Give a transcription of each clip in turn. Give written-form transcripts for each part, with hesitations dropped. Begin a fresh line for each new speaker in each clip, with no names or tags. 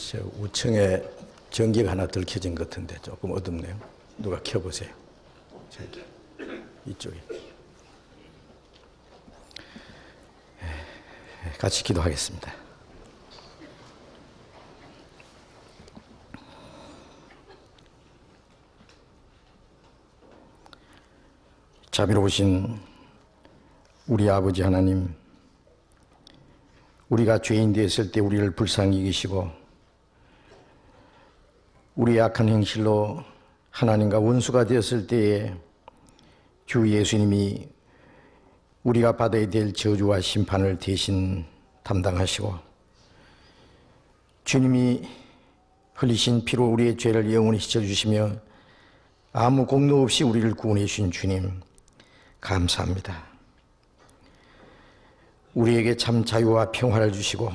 저 우층에 전기가 하나 덜 켜진 것 같은데 조금 어둡네요. 누가 켜보세요. 저기 이쪽에. 같이 기도하겠습니다. 자비로우신 우리 아버지 하나님, 우리가 죄인 되었을 때 우리를 불쌍히 여기시고 우리의 악한 행실로 하나님과 원수가 되었을 때에 주 예수님이 우리가 받아야 될 저주와 심판을 대신 담당하시고 주님이 흘리신 피로 우리의 죄를 영원히 씻어주시며 아무 공로 없이 우리를 구원해 주신 주님 감사합니다. 우리에게 참 자유와 평화를 주시고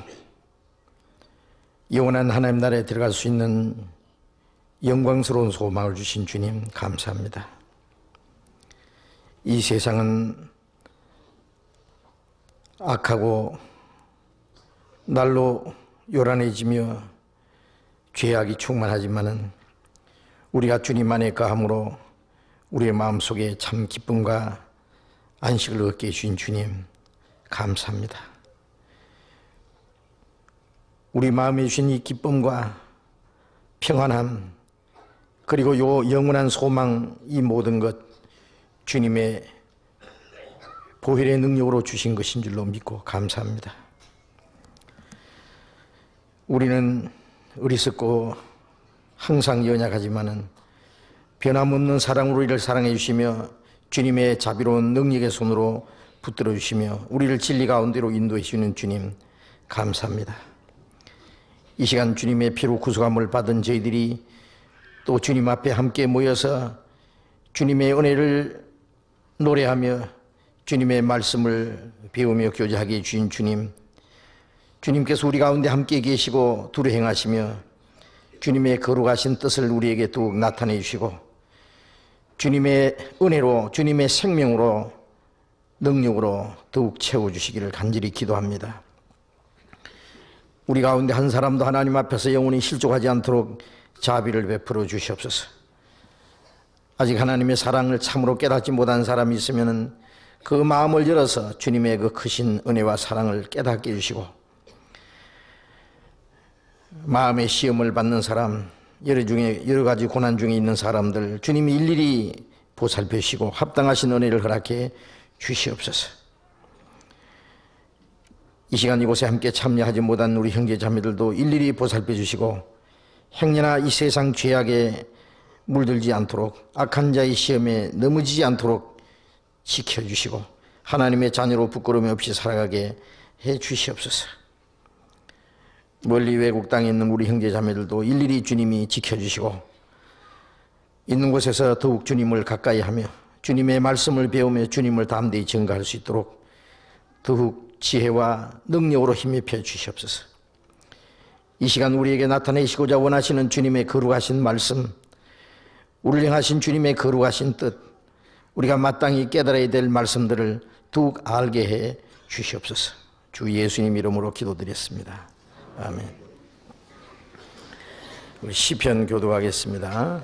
영원한 하나님 나라에 들어갈 수 있는 영광스러운 소망을 주신 주님 감사합니다. 이 세상은 악하고 날로 요란해지며 죄악이 충만하지만은 우리가 주님 안에 거함으로 우리의 마음속에 참 기쁨과 안식을 얻게 해주신 주님 감사합니다. 우리 마음에 주신 이 기쁨과 평안함 그리고 요 영원한 소망 이 모든 것 주님의 보혈의 능력으로 주신 것인 줄로 믿고 감사합니다. 우리는 어리석고 항상 연약하지만은 변함없는 사랑으로 우리를 사랑해 주시며 주님의 자비로운 능력의 손으로 붙들어 주시며 우리를 진리 가운데로 인도해 주시는 주님 감사합니다. 이 시간 주님의 피로 구속함을 받은 저희들이 또 주님 앞에 함께 모여서 주님의 은혜를 노래하며 주님의 말씀을 배우며 교제하게 해주신 주님, 주님께서 우리 가운데 함께 계시고 두루 행하시며 주님의 거룩하신 뜻을 우리에게 더욱 나타내 주시고 주님의 은혜로 주님의 생명으로 능력으로 더욱 채워주시기를 간절히 기도합니다. 우리 가운데 한 사람도 하나님 앞에서 영원히 실족하지 않도록 자비를 베풀어 주시옵소서. 아직 하나님의 사랑을 참으로 깨닫지 못한 사람이 있으면 그 마음을 열어서 주님의 그 크신 은혜와 사랑을 깨닫게 해주시고 마음의 시험을 받는 사람, 여러 가지 고난 중에 있는 사람들 주님이 일일이 보살펴 주시고 합당하신 은혜를 허락해 주시옵소서. 이 시간 이곳에 함께 참여하지 못한 우리 형제 자매들도 일일이 보살펴 주시고 행여나 이 세상 죄악에 물들지 않도록 악한 자의 시험에 넘어지지 않도록 지켜주시고 하나님의 자녀로 부끄러움이 없이 살아가게 해 주시옵소서. 멀리 외국 땅에 있는 우리 형제 자매들도 일일이 주님이 지켜주시고 있는 곳에서 더욱 주님을 가까이 하며 주님의 말씀을 배우며 주님을 담대히 증거할 수 있도록 더욱 지혜와 능력으로 힘입혀 주시옵소서. 이 시간 우리에게 나타내시고자 원하시는 주님의 거룩하신 말씀, 우리를 향하신 주님의 거룩하신 뜻, 우리가 마땅히 깨달아야 될 말씀들을 더욱 알게 해 주시옵소서. 주 예수님 이름으로 기도드렸습니다. 아멘. 우리 시편 교도하겠습니다.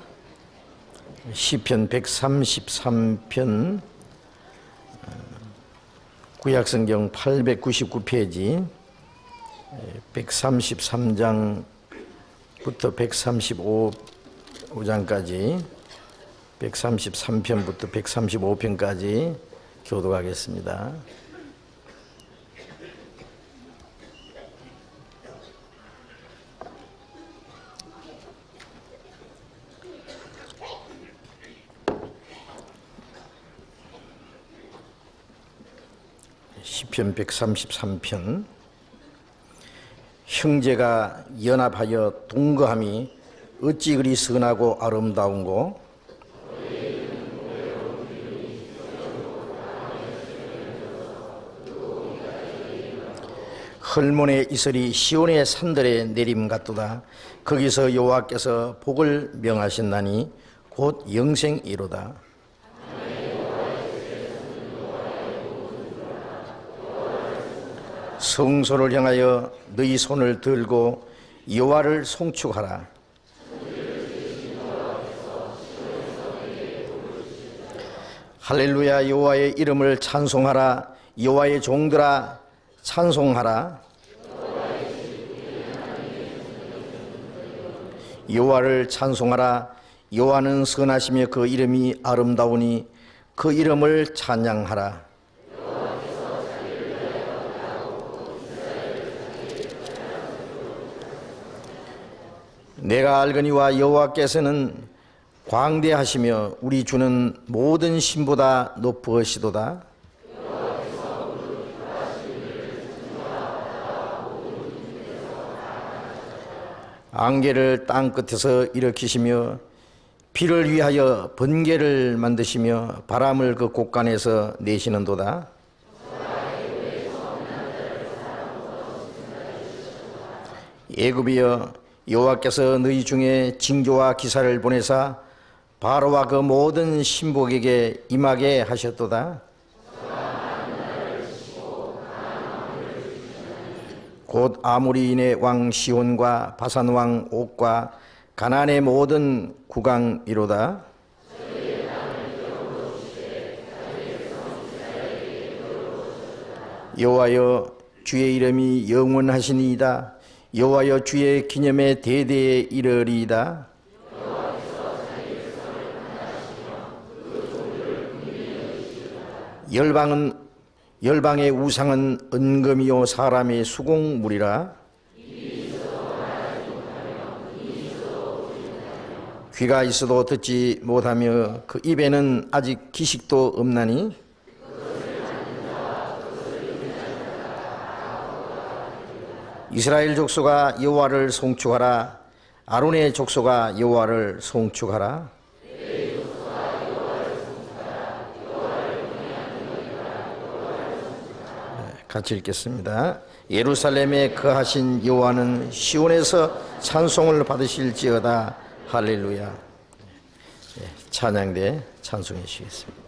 시편 133편 구약성경 899페이지 133장부터 135장까지 133편부터 135편까지 교도하겠습니다. 시편 133편 형제가 연합하여 동거함이 어찌 그리 선하고 아름다운고 헐몬의 이슬이 시온의 산들에 내림 같도다. 거기서 여호와께서 복을 명하신다니 곧 영생이로다. 성소를 향하여 너희 손을 들고 여호와를 송축하라. 할렐루야. 여호와의 이름을 찬송하라. 여호와의 종들아 찬송하라. 여호와를 찬송하라. 여호와는 선하시며 그 이름이 아름다우니 그 이름을 찬양하라. 내가 알거니와 여호와께서는 광대하시며 우리 주는 모든 신보다 높으시도다. 안개를 땅 끝에서 일으키시며 비를 위하여 번개를 만드시며 바람을 그 곳간에서 내시는도다. 애굽이여, 여호와께서 너희 중에 징조와 기사를 보내사 바로와 그 모든 신복에게 임하게 하셨도다. 곧 아모리인의 왕 시온과 바산 왕 옥과 가나안의 모든 국왕이로다. 여호와여, 주의 이름이 영원하시니이다. 여호와여, 주의 기념에 대대에 이르리이다. 열방의 우상은 은금이요 사람의 수공물이라. 귀가 있어도 듣지 못하며 그 입에는 아직 기식도 없나니. 이스라엘 족속아 여호와를 송축하라. 아론의 족속아 여호와를 송축하라. 같이 읽겠습니다. 예루살렘에 거하신 여호와는 시온에서 찬송을 받으실지어다. 할렐루야. 찬양대 찬송해 주시겠습니다.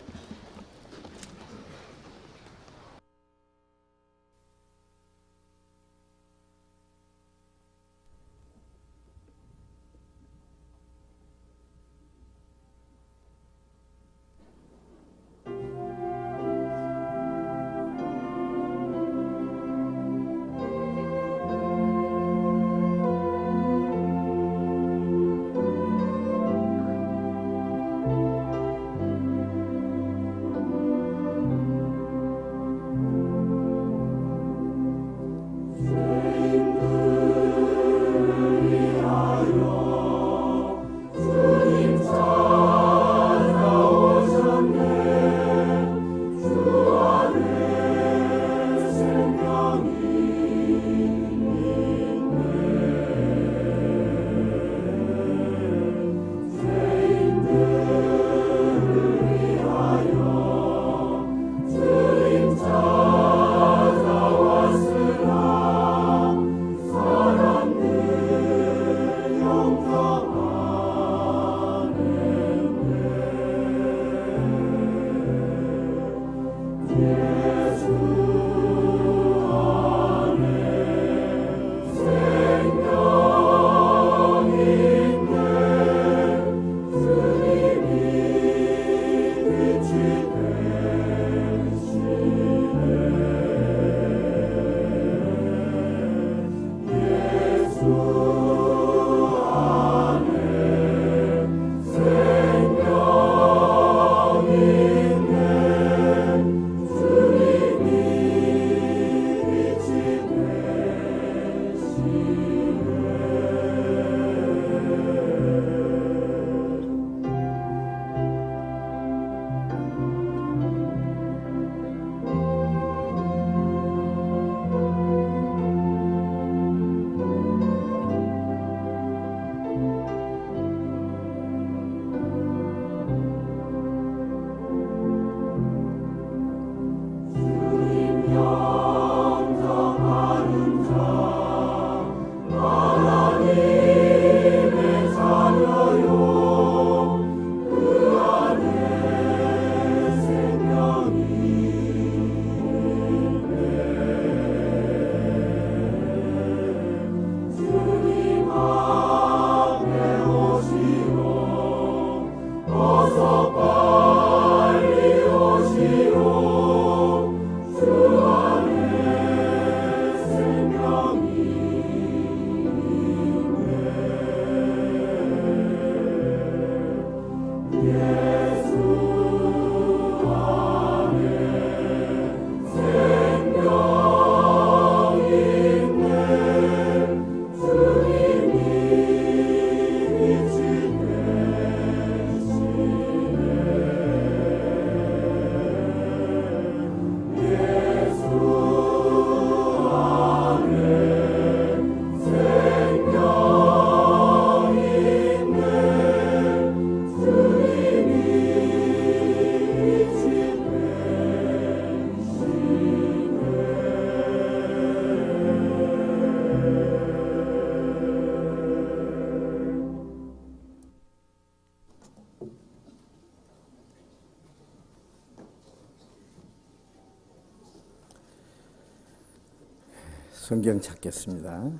성경 찾겠습니다.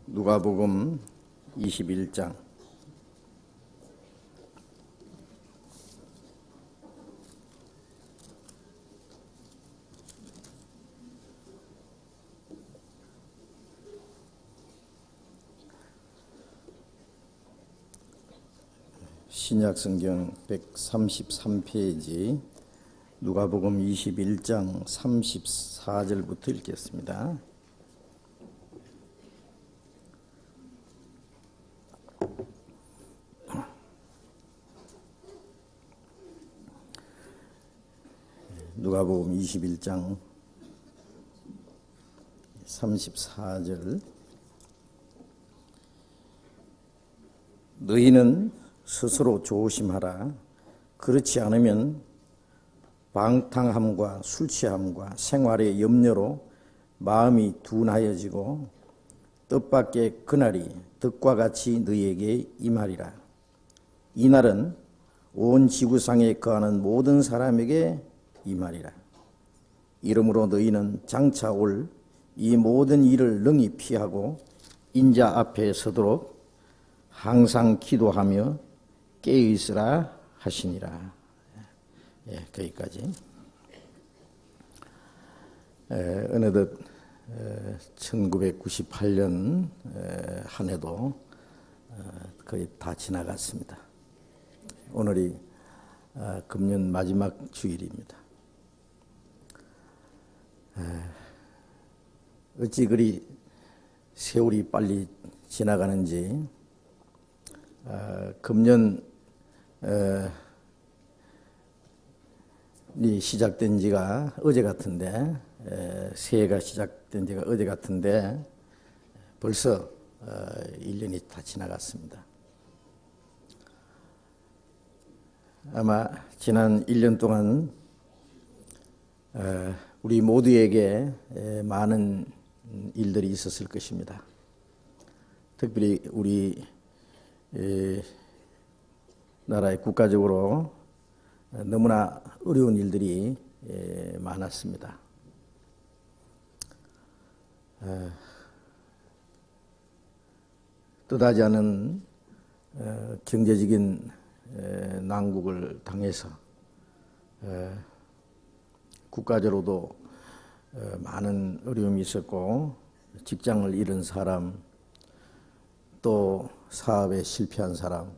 누가복음 21장. 신약성경 133페이지 누가복음 21장 34절부터 읽겠습니다. 누가복음 21장 34절. 너희는 스스로 조심하라. 그렇지 않으면 방탕함과 술 취함과 생활의 염려로 마음이 둔하여지고 뜻밖의 그날이 득과 같이 너희에게 임하리라. 이날은 온 지구상에 거하는 모든 사람에게 임하리라. 이러므로 너희는 장차 올 이 모든 일을 능히 피하고 인자 앞에 서도록 항상 기도하며 깨어있으라 하시니라. 거기까지. 어느덧 1998년 한 해도 거의 다 지나갔습니다. 오늘이 금년 마지막 주일입니다. 어찌 그리 세월이 빨리 지나가는지 금년 이 시작된 지가 어제 같은데, 새해가 시작된 지가 어제 같은데 벌써 1년이 다 지나갔습니다. 아마 지난 1년 동안 우리 모두에게 많은 일들이 있었을 것입니다. 특별히 우리 나라의 국가적으로 너무나 어려운 일들이 많았습니다. 뜻하지 않은 경제적인 난국을 당해서 국가적으로도 많은 어려움이 있었고, 직장을 잃은 사람, 또 사업에 실패한 사람,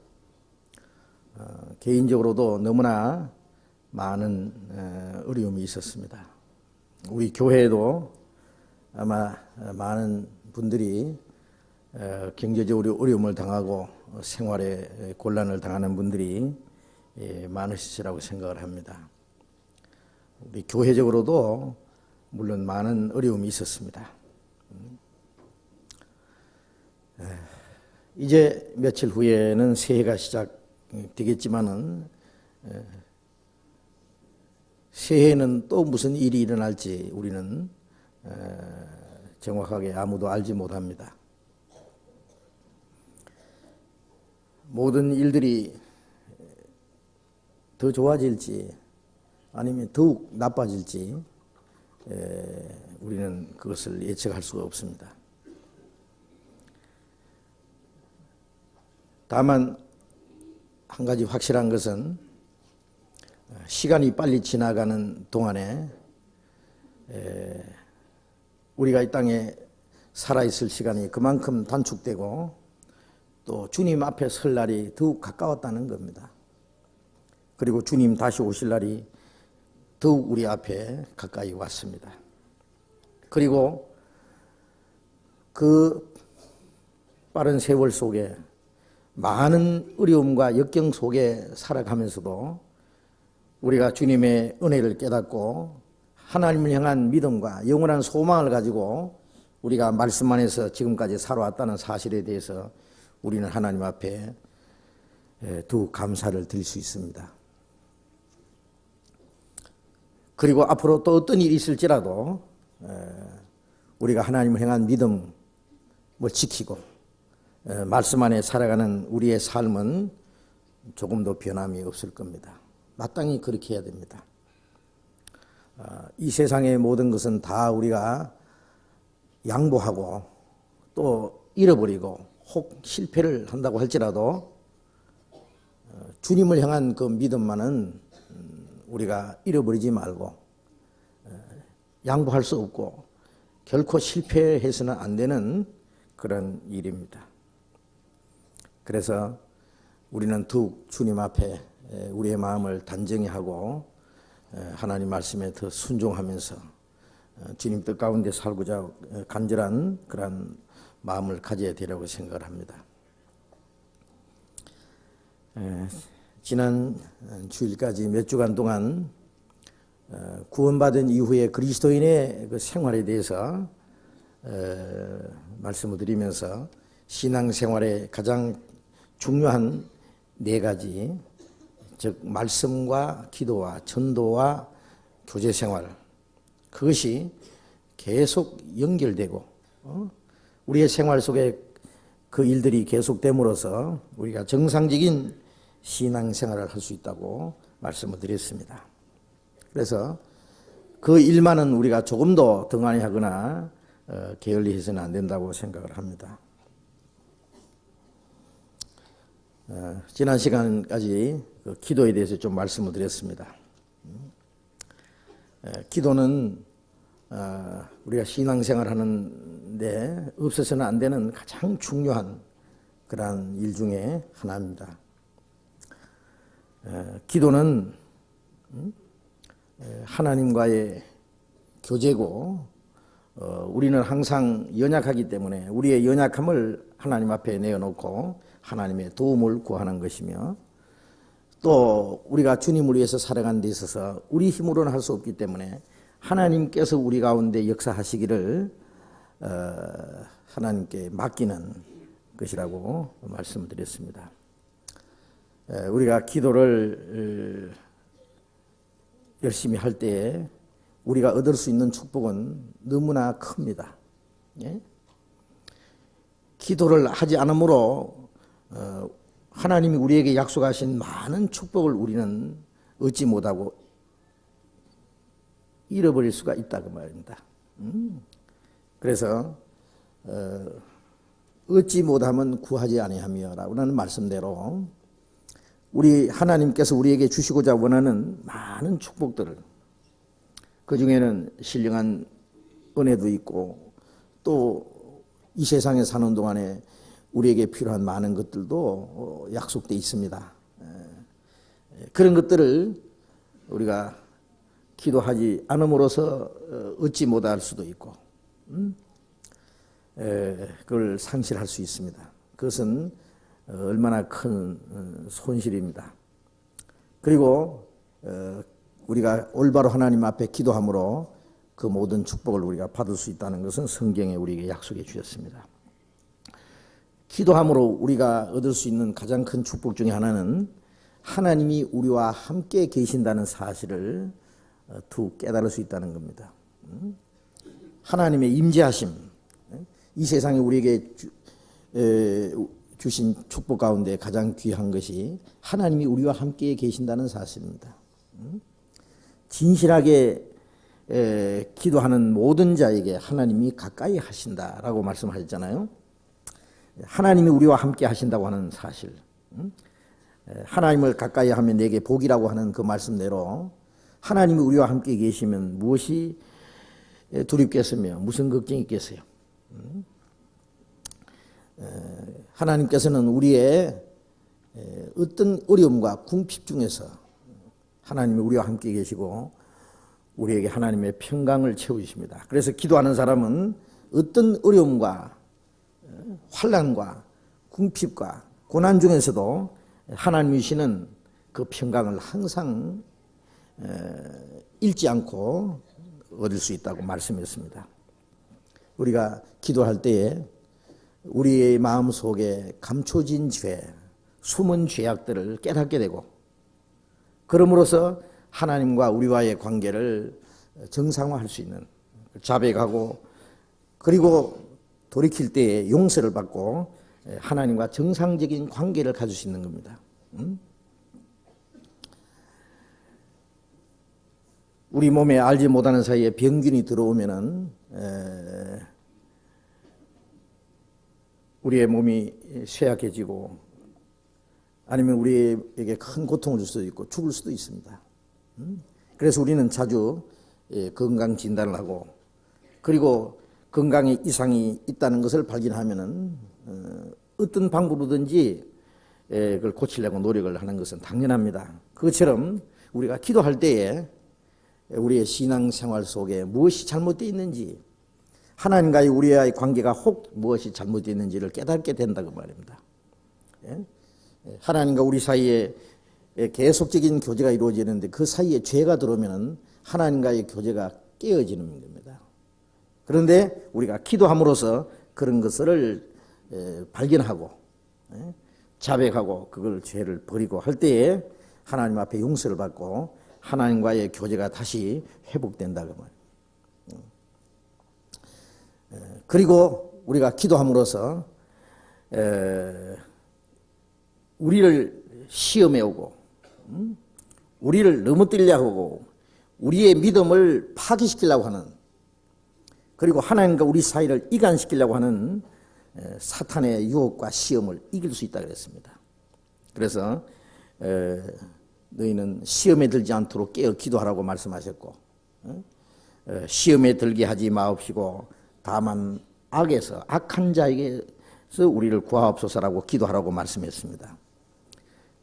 개인적으로도 너무나 많은 어려움이 있었습니다. 우리 교회에도 아마 많은 분들이 경제적으로 어려움을 당하고 생활에 곤란을 당하는 분들이 많으시리라고 생각을 합니다. 우리 교회적으로도 물론 많은 어려움이 있었습니다. 이제 며칠 후에는 새해가 시작되겠지만은 새해에는 또 무슨 일이 일어날지 우리는 정확하게 아무도 알지 못합니다. 모든 일들이 더 좋아질지 아니면 더욱 나빠질지 우리는 그것을 예측할 수가 없습니다. 다만 한 가지 확실한 것은 시간이 빨리 지나가는 동안에 우리가 이 땅에 살아있을 시간이 그만큼 단축되고 또 주님 앞에 설 날이 더욱 가까웠다는 겁니다. 그리고 주님 다시 오실 날이 더욱 우리 앞에 가까이 왔습니다. 그리고 그 빠른 세월 속에 많은 어려움과 역경 속에 살아가면서도 우리가 주님의 은혜를 깨닫고 하나님을 향한 믿음과 영원한 소망을 가지고 우리가 말씀 안에서 지금까지 살아왔다는 사실에 대해서 우리는 하나님 앞에 더욱 감사를 드릴 수 있습니다. 그리고 앞으로 또 어떤 일이 있을지라도 우리가 하나님을 향한 믿음을 지키고 말씀 안에 살아가는 우리의 삶은 조금도 변함이 없을 겁니다. 마땅히 그렇게 해야 됩니다. 이 세상의 모든 것은 다 우리가 양보하고 또 잃어버리고 혹 실패를 한다고 할지라도 주님을 향한 그 믿음만은 우리가 잃어버리지 말고 양보할 수 없고 결코 실패해서는 안 되는 그런 일입니다. 그래서 우리는 더욱 주님 앞에 우리의 마음을 단정히 하고 하나님 말씀에 더 순종하면서 주님 뜻 가운데 살고자 간절한 그런 마음을 가져야 되라고 생각을 합니다. 지난 주일까지 몇 주간 동안 구원받은 이후에 그리스도인의 그 생활에 대해서 말씀을 드리면서 신앙생활의 가장 중요한 네 가지, 즉 말씀과 기도와 전도와 교제생활, 그것이 계속 연결되고 우리의 생활 속에 그 일들이 계속됨으로써 우리가 정상적인 신앙생활을 할 수 있다고 말씀을 드렸습니다. 그래서 그 일만은 우리가 조금도 등한히 하거나 게을리해서는 안 된다고 생각을 합니다. 지난 시간까지 그 기도에 대해서 좀 말씀을 드렸습니다. 기도는 우리가 신앙생활 하는데 없어서는 안 되는 가장 중요한 그러한 일 중에 하나입니다. 기도는 하나님과의 교제고 우리는 항상 연약하기 때문에 우리의 연약함을 하나님 앞에 내어놓고 하나님의 도움을 구하는 것이며 또 우리가 주님을 위해서 살아가는 데 있어서 우리 힘으로는 할 수 없기 때문에 하나님께서 우리 가운데 역사하시기를 하나님께 맡기는 것이라고 말씀을 드렸습니다. 우리가 기도를 열심히 할 때에 우리가 얻을 수 있는 축복은 너무나 큽니다. 기도를 하지 않으므로 하나님이 우리에게 약속하신 많은 축복을 우리는 얻지 못하고 잃어버릴 수가 있다 그 말입니다. 그래서 얻지 못하면 구하지 아니하며라는 말씀대로 우리 하나님께서 우리에게 주시고자 원하는 많은 축복들을, 그 중에는 신령한 은혜도 있고 또 이 세상에 사는 동안에 우리에게 필요한 많은 것들도 약속되어 있습니다. 그런 것들을 우리가 기도하지 않음으로써 얻지 못할 수도 있고 그걸 상실할 수 있습니다. 그것은 얼마나 큰 손실입니다. 그리고 우리가 올바로 하나님 앞에 기도함으로 그 모든 축복을 우리가 받을 수 있다는 것은 성경에 우리에게 약속해 주셨습니다. 기도함으로 우리가 얻을 수 있는 가장 큰 축복 중에 하나는 하나님이 우리와 함께 계신다는 사실을 더 깨달을 수 있다는 겁니다. 하나님의 임재하심, 이 세상에 우리에게 주신 축복 가운데 가장 귀한 것이 하나님이 우리와 함께 계신다는 사실입니다. 진실하게 기도하는 모든 자에게 하나님이 가까이 하신다라고 말씀하셨잖아요. 하나님이 우리와 함께 하신다고 하는 사실, 하나님을 가까이 하면 내게 복이라고 하는 그 말씀대로 하나님이 우리와 함께 계시면 무엇이 두렵겠으며 무슨 걱정이 있겠어요. 하나님께서는 우리의 어떤 어려움과 궁핍 중에서 하나님이 우리와 함께 계시고 우리에게 하나님의 평강을 채우십니다. 그래서 기도하는 사람은 어떤 어려움과 환난과 궁핍과 고난 중에서도 하나님이 주시는 그 평강을 항상 잃지 않고 얻을 수 있다고 말씀했습니다. 우리가 기도할 때에 우리의 마음속에 감춰진 죄, 숨은 죄악들을 깨닫게 되고 그럼으로써 하나님과 우리와의 관계를 정상화할 수 있는, 자백하고 그리고 돌이킬 때에 용서를 받고 하나님과 정상적인 관계를 가질 수 있는 겁니다. 우리 몸에 알지 못하는 사이에 병균이 들어오면은 우리의 몸이 쇠약해지고 아니면 우리에게 큰 고통을 줄 수도 있고 죽을 수도 있습니다. 그래서 우리는 자주 건강 진단을 하고 그리고 건강에 이상이 있다는 것을 발견하면은 어떤 방법으로든지 그걸 고치려고 노력을 하는 것은 당연합니다. 그것처럼 우리가 기도할 때에 우리의 신앙생활 속에 무엇이 잘못되어 있는지 하나님과의 우리의 관계가 혹 무엇이 잘못되어 있는지를 깨닫게 된다고 말입니다. 하나님과 우리 사이에 계속적인 교제가 이루어지는데 그 사이에 죄가 들어오면 하나님과의 교제가 깨어지는 겁니다. 그런데 우리가 기도함으로써 그런 것을 발견하고 자백하고 그걸 죄를 버리고 할 때에 하나님 앞에 용서를 받고 하나님과의 교제가 다시 회복된다고 말입니다. 그리고 우리가 기도함으로써 우리를 시험해 오고 우리를 넘어뜨리려고 하고 우리의 믿음을 파괴시키려고 하는 그리고 하나님과 우리 사이를 이간시키려고 하는 사탄의 유혹과 시험을 이길 수 있다 그랬습니다. 그래서 너희는 시험에 들지 않도록 깨어 기도하라고 말씀하셨고 시험에 들게 하지 마옵시고 다만 악에서 악한 자에게서 우리를 구하옵소서라고 기도하라고 말씀했습니다.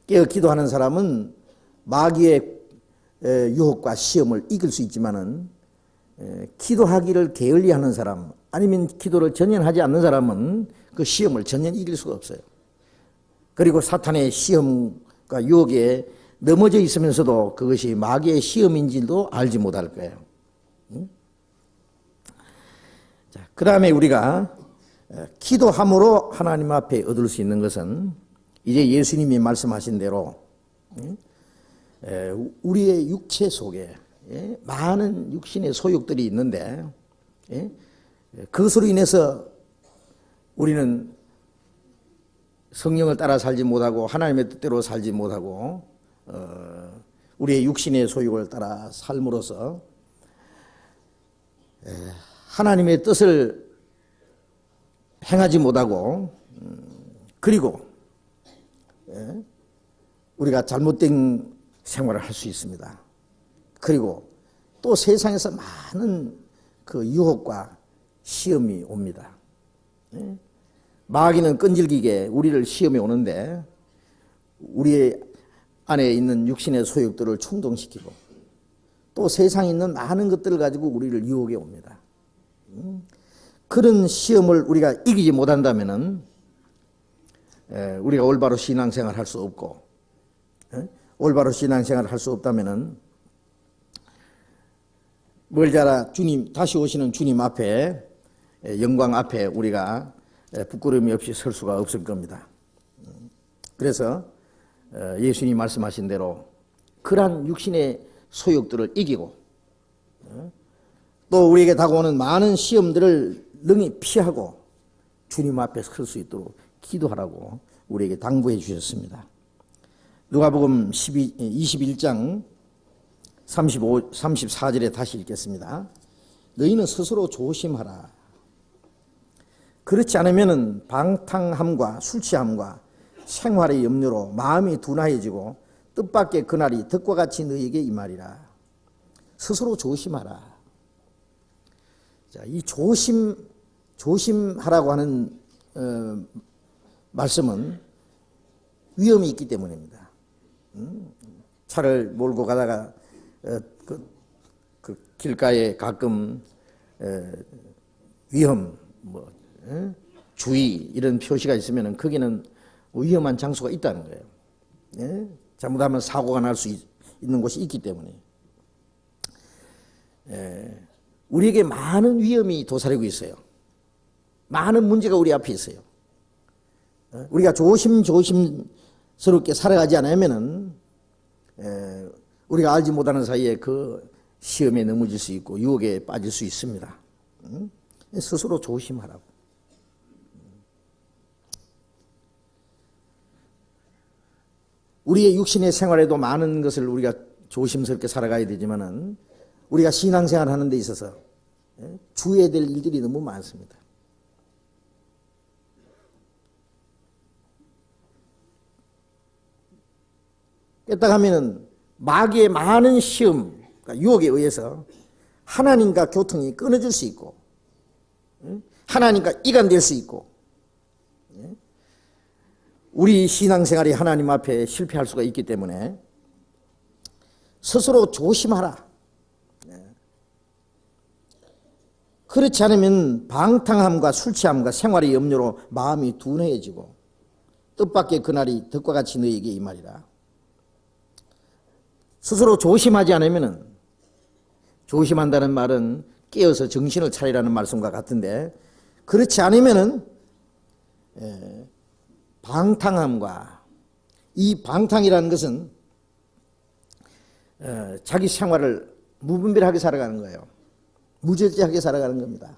깨어 기도하는 사람은 마귀의 유혹과 시험을 이길 수 있지만은 기도하기를 게을리하는 사람 아니면 기도를 전혀 하지 않는 사람은 그 시험을 전혀 이길 수가 없어요. 그리고 사탄의 시험과 유혹에 넘어져 있으면서도 그것이 마귀의 시험인지도 알지 못할 거예요. 자, 그 다음에 우리가 기도함으로 하나님 앞에 얻을 수 있는 것은 이제 예수님이 말씀하신 대로 우리의 육체 속에 많은 육신의 소욕들이 있는데 그것으로 인해서 우리는 성령을 따라 살지 못하고 하나님의 뜻대로 살지 못하고 우리의 육신의 소욕을 따라 삶으로써 하나님의 뜻을 행하지 못하고 그리고 우리가 잘못된 생활을 할 수 있습니다. 그리고 또 세상에서 많은 그 유혹과 시험이 옵니다. 마귀는 끈질기게 우리를 시험에 오는데 우리의 안에 있는 육신의 소욕들을 충동시키고 또 세상에 있는 많은 것들을 가지고 우리를 유혹해 옵니다. 그런 시험을 우리가 이기지 못한다면은 우리가 올바로 신앙생활 할 수 없고 올바로 신앙생활을 할 수 없다면은 멀지 않아 주님 다시 오시는 주님 앞에 영광 앞에 우리가 부끄러움이 없이 설 수가 없을 겁니다. 그래서 예수님이 말씀하신 대로 그러한 육신의 소욕들을 이기고 또 우리에게 다가오는 많은 시험들을 능히 피하고 주님 앞에 설 수 있도록 기도하라고 우리에게 당부해 주셨습니다. 누가복음 21장 34절에 다시 읽겠습니다. 너희는 스스로 조심하라. 그렇지 않으면 방탕함과 술취함과 생활의 염려로 마음이 둔하여지고 뜻밖의 그날이 덕과 같이 너희에게 임하리라. 스스로 조심하라. 자, 이 조심하라고 하는 말씀은 위험이 있기 때문입니다. 차를 몰고 가다가 그 길가에 가끔 위험, 주의 이런 표시가 있으면 거기는 위험한 장소가 있다는 거예요. 잘못하면 사고가 날 수 있는 곳이 있기 때문에 우리에게 많은 위험이 도사리고 있어요. 많은 문제가 우리 앞에 있어요. 우리가 조심스럽게 살아가지 않으면은 우리가 알지 못하는 사이에 그 시험에 넘어질 수 있고 유혹에 빠질 수 있습니다. 스스로 조심하라고. 우리의 육신의 생활에도 많은 것을 우리가 조심스럽게 살아가야 되지만은 우리가 신앙생활 하는 데 있어서 주의해야 될 일들이 너무 많습니다. 깼다 하면은 마귀의 많은 시험, 그러니까 유혹에 의해서 하나님과 교통이 끊어질 수 있고, 하나님과 이간될 수 있고, 우리 신앙생활이 하나님 앞에 실패할 수가 있기 때문에 스스로 조심하라. 그렇지 않으면 방탕함과 술 취함과 생활의 염려로 마음이 둔해지고 뜻밖의 그날이 덕과 같이 너에게 이 말이라. 스스로 조심하지 않으면, 조심한다는 말은 깨어서 정신을 차리라는 말씀과 같은데, 그렇지 않으면은 방탕함과, 이 방탕이라는 것은 자기 생활을 무분별하게 살아가는 거예요. 무절제하게 살아가는 겁니다.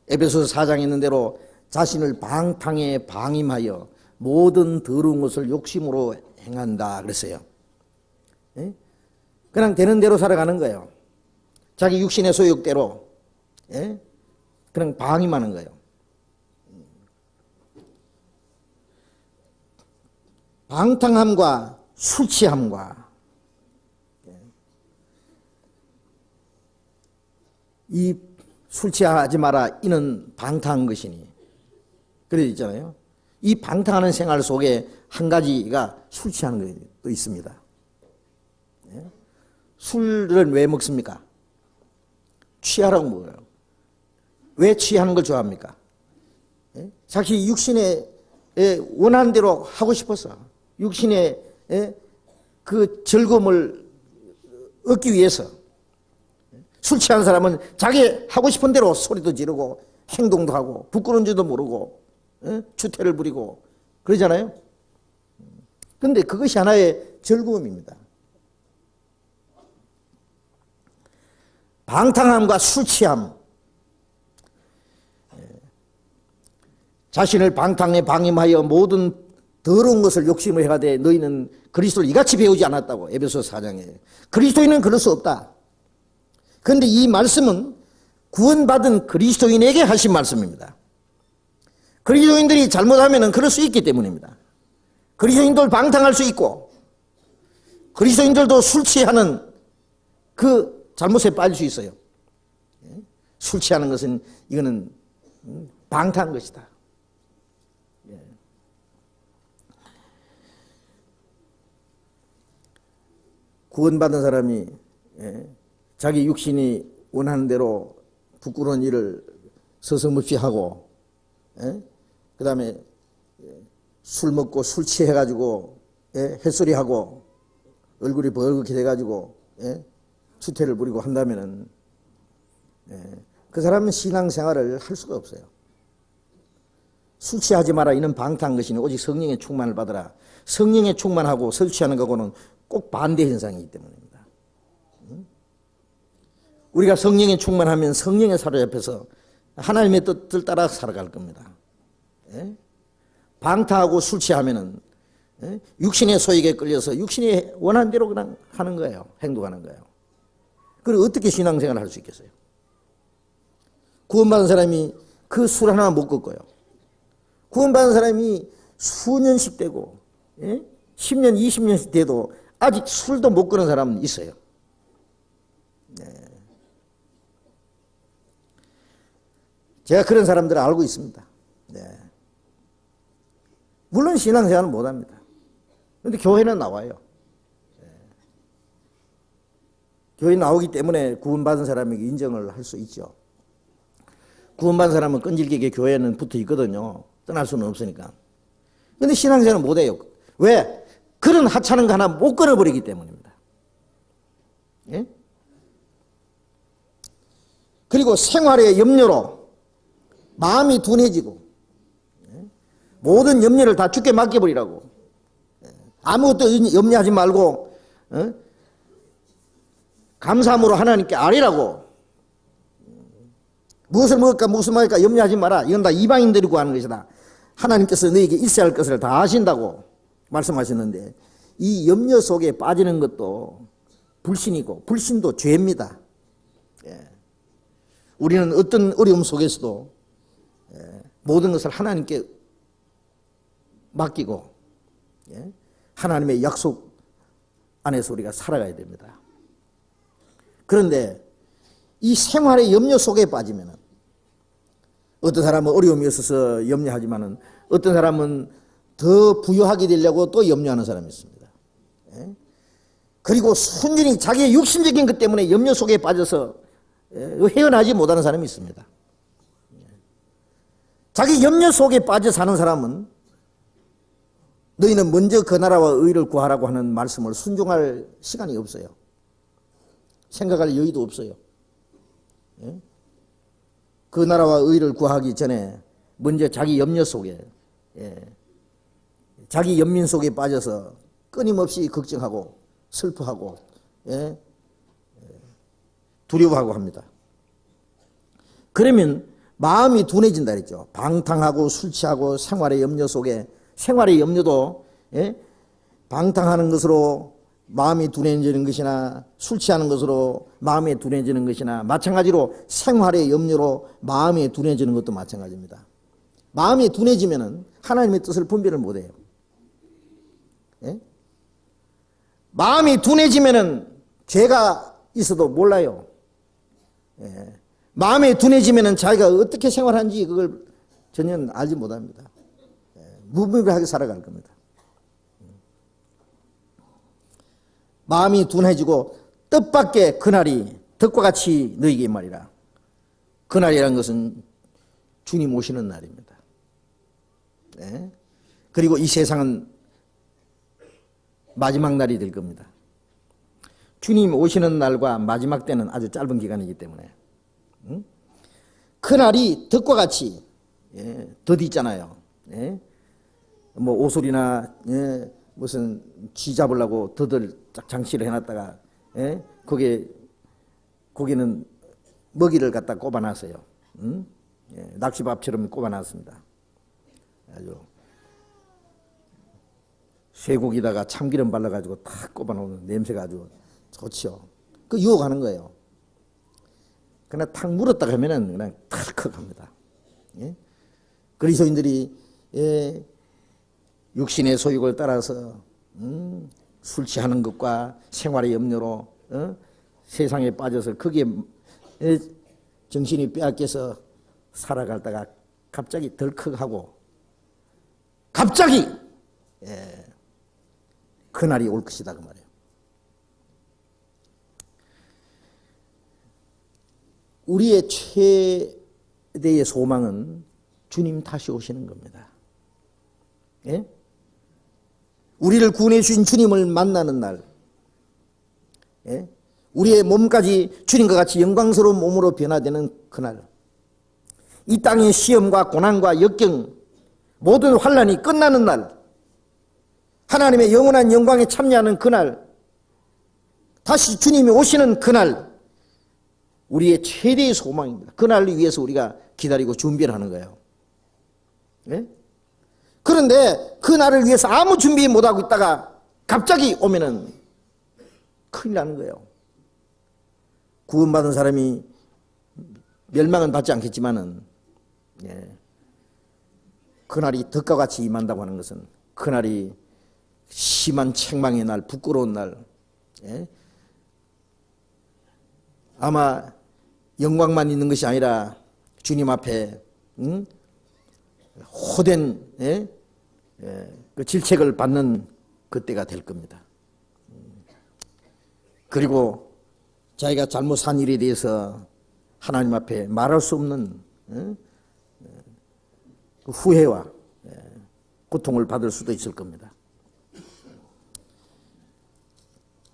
에베소서 4장에 있는 대로 자신을 방탕에 방임하여 모든 더러운 것을 욕심으로 행한다 그랬어요. 그냥 되는 대로 살아가는 거예요. 자기 육신의 소욕대로 그냥 방임하는 거예요. 방탕함과 술 취함과 이 술 취하지 마라 이는 방탕한 것이니, 그래 있잖아요. 이 방탕하는 생활 속에 한 가지가 술 취하는 것도 있습니다. 술을 왜 먹습니까? 취하라고 먹어요. 왜 취하는 걸 좋아합니까? 자기 육신에 원하는 대로 하고 싶어서, 육신의 그 즐거움을 얻기 위해서. 술 취한 사람은 자기 하고 싶은 대로 소리도 지르고 행동도 하고 부끄러운 줄도 모르고 추태를 부리고 그러잖아요. 그런데 그것이 하나의 즐거움입니다. 방탕함과 술 취함, 자신을 방탕에 방임하여 모든 더러운 것을 욕심을 해가되 너희는 그리스도를 이같이 배우지 않았다고. 에베소서 4장에. 그리스도인은 그럴 수 없다. 그런데 이 말씀은 구원받은 그리스도인에게 하신 말씀입니다. 그리스도인들이 잘못하면 그럴 수 있기 때문입니다. 그리스도인들 방탕할 수 있고, 그리스도인들도 술 취하는 그 잘못에 빠질 수 있어요. 술 취하는 것은 이거는 방탕한 것이다. 구원받은 사람이 자기 육신이 원하는 대로 부끄러운 일을 서슴없이 하고, 그 다음에 술 먹고 술 취해가지고 햇소리하고 얼굴이 벌겋게 돼가지고 추태를 부리고 한다면은 그 사람은 신앙생활을 할 수가 없어요. 술 취하지 마라 이는 방탕한 것이니 오직 성령의 충만을 받으라. 성령의 충만하고 술 취하는 것과는 꼭 반대 현상이기 때문입니다. 우리가 성령에 충만하면 성령에 사로잡혀서 하나님의 뜻을 따라 살아갈 겁니다. 방탕하고 술 취하면은 육신의 소욕에 끌려서 육신이 원하는 대로 그냥 하는 거예요. 행동하는 거예요. 그리고 어떻게 신앙생활을 할 수 있겠어요? 구원받은 사람이 그 술 하나 못 꺾어요. 구원받은 사람이 수년씩 되고 10년, 20년씩 돼도 아직 술도 못 끊은 사람은 있어요. 제가 그런 사람들을 알고 있습니다. 물론 신앙생활은 못합니다. 그런데 교회는 나와요. 교회 나오기 때문에 구원받은 사람에게 인정을 할 수 있죠. 구원받은 사람은 끈질기게 교회는 붙어 있거든요. 떠날 수는 없으니까. 그런데 신앙생활은 못해요. 왜? 그런 하찮은 거 하나 못 끊어버리기 때문입니다. 그리고 생활의 염려로 마음이 둔해지고 모든 염려를 다 주께 맡겨버리라고. 아무것도 염려하지 말고 감사함으로 하나님께 아뢰라고. 무엇을 먹을까 무엇을 마실까 염려하지 마라. 이건 다 이방인들이 구하는 것이다. 하나님께서 너에게 있어야 할 것을 다 아신다고 말씀하셨는데 이 염려 속에 빠지는 것도 불신이고 불신도 죄입니다. 우리는 어떤 어려움 속에서도 모든 것을 하나님께 맡기고 하나님의 약속 안에서 우리가 살아가야 됩니다. 그런데 이 생활의 염려 속에 빠지면은 어떤 사람은 어려움이 있어서 염려하지만은 어떤 사람은 더 부유하게 되려고 또 염려하는 사람이 있습니다. 그리고 순전히 자기의 육신적인 것 때문에 염려 속에 빠져서 헤어나지 못하는 사람이 있습니다. 자기 염려 속에 빠져 사는 사람은 너희는 먼저 그 나라와 의를 구하라고 하는 말씀을 순종할 시간이 없어요. 생각할 여유도 없어요. 그 나라와 의를 구하기 전에 먼저 자기 염려 속에 자기 연민 속에 빠져서 끊임없이 걱정하고 슬퍼하고 두려워하고 합니다. 그러면 마음이 둔해진다 그랬죠. 방탕하고 술 취하고 생활의 염려 속에, 생활의 염려도 방탕하는 것으로 마음이 둔해지는 것이나 술 취하는 것으로 마음이 둔해지는 것이나 마찬가지로 생활의 염려로 마음이 둔해지는 것도 마찬가지입니다. 마음이 둔해지면은 하나님의 뜻을 분별을 못해요. 마음이 둔해지면은 죄가 있어도 몰라요. 마음이 둔해지면은 자기가 어떻게 생활하는지 그걸 전혀 알지 못합니다. 무분별하게 살아갈 겁니다. 마음이 둔해지고 뜻밖의 그날이 덕과 같이 너희에게 말이라. 그날이라는 것은 주님 오시는 날입니다. 그리고 이 세상은 마지막 날이 될 겁니다. 주님 오시는 날과 마지막 때는 아주 짧은 기간이기 때문에 그날이 덕과 같이 덧 있잖아요. 뭐 오솔이나 무슨 쥐 잡으려고 덧을 쫙 장치를 해놨다가 거기는 먹이를 갖다 꼽아놨어요. 낚시밥처럼 꼽아놨습니다. 아주 쇠고기다가 참기름 발라가지고 탁 꼽아놓는 냄새가 아주 좋죠. 그 유혹하는 거예요. 그러나 탁 물었다 하면은 그냥 탁컥합니다. 그리스도인들이 육신의 소욕을 따라서 술 취하는 것과 생활의 염려로 세상에 빠져서 거기에 정신이 빼앗겨서 살아가다가 갑자기 덜컥하고 갑자기 그날이 올 것이다 그 말이에요. 우리의 최대의 소망은 주님 다시 오시는 겁니다. 우리를 구원해 주신 주님을 만나는 날, 우리의 몸까지 주님과 같이 영광스러운 몸으로 변화되는 그날, 이 땅의 시험과 고난과 역경, 모든 환난이 끝나는 날, 하나님의 영원한 영광에 참여하는 그날, 다시 주님이 오시는 그날, 우리의 최대의 소망입니다. 그날을 위해서 우리가 기다리고 준비를 하는 거예요. 그런데 그날을 위해서 아무 준비 못하고 있다가 갑자기 오면은 큰일 나는 거예요. 구원받은 사람이 멸망은 받지 않겠지만은 그날이 덕과 같이 임한다고 하는 것은 그날이 심한 책망의 날, 부끄러운 날, 아마 영광만 있는 것이 아니라 주님 앞에 호된 그 질책을 받는 그때가 될 겁니다. 그리고 자기가 잘못 산 일에 대해서 하나님 앞에 말할 수 없는 그 후회와 고통을 받을 수도 있을 겁니다.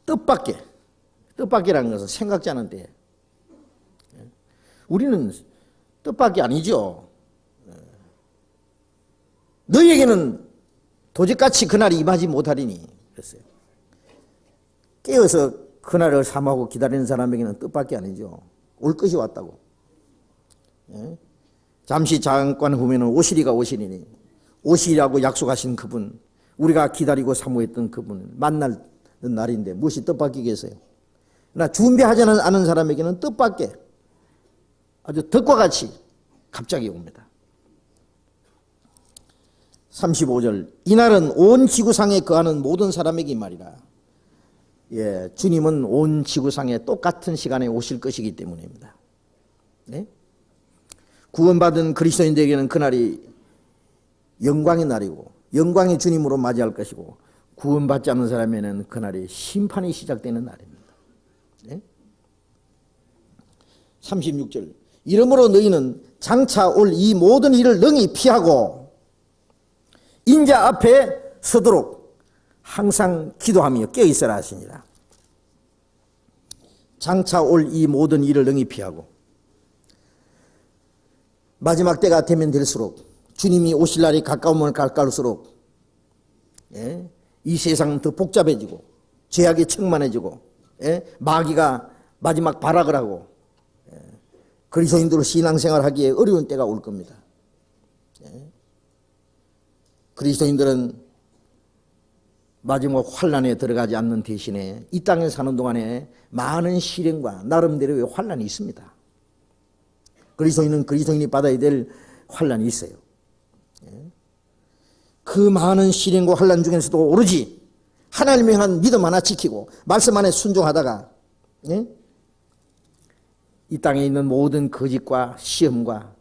뜻밖이라는 것은 생각지 않은 때 우리는 뜻밖이 아니죠. 너희에게는 도적같이 그날이 임하지 못하리니 그랬어요. 깨어서 그날을 삼하고 기다리는 사람에게는 뜻밖이 아니죠. 올 것이 왔다고. 잠시 잠깐 후면은 오시리가 오시리니 오시리라고 약속하신 그분, 우리가 기다리고 사모했던 그분을 만날 날인데 무엇이 뜻밖이겠어요. 그러나 준비하지 않은 사람에게는 뜻밖의 아주 덕과 같이 갑자기 옵니다. 35절 이날은 온 지구상에 거하는 모든 사람에게 말이라. 예, 주님은 온 지구상에 똑같은 시간에 오실 것이기 때문입니다. 네? 구원받은 그리스도인들에게는 그날이 영광의 날이고 영광의 주님으로 맞이할 것이고 구원받지 않는 사람에게는 그날이 심판이 시작되는 날입니다. 네? 36절 이러므로 너희는 장차 올 이 모든 일을 능히 피하고 인자 앞에 서도록 항상 기도하며 깨어있어라 하시니라. 장차 올 이 모든 일을 능히 피하고 마지막 때가 되면 될수록 주님이 오실 날이 가까우면 가까울수록 예? 이 세상은 더 복잡해지고 죄악이 충만해지고 예? 마귀가 마지막 발악을 하고 예? 그리스도인들로 신앙생활하기에 어려운 때가 올 겁니다. 예? 그리스도인들은 마지막 환난에 들어가지 않는 대신에 이 땅에 사는 동안에 많은 시련과 나름대로의 환난이 있습니다. 그리스도인은 그리스도인이 받아야 될 환난이 있어요. 그 많은 시련과 환난 중에서도 오로지 하나님의 한 믿음 하나 지키고 말씀 안에 순종하다가 이 땅에 있는 모든 거짓과 시험과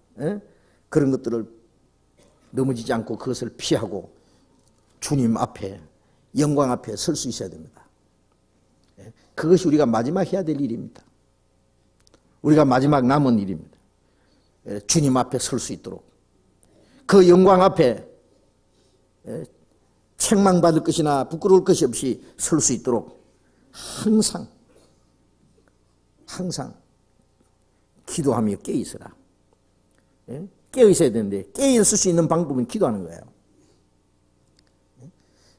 그런 것들을 넘어지지 않고 그것을 피하고 주님 앞에 영광 앞에 설 수 있어야 됩니다. 그것이 우리가 마지막 해야 될 일입니다. 우리가 마지막 남은 일입니다. 주님 앞에 설 수 있도록 그 영광 앞에 책망받을 것이나 부끄러울 것이 없이 설 수 있도록 항상 기도하며 깨어있어라. 깨어있어야 되는데 깨어있을 수 있는 방법은 기도하는 거예요.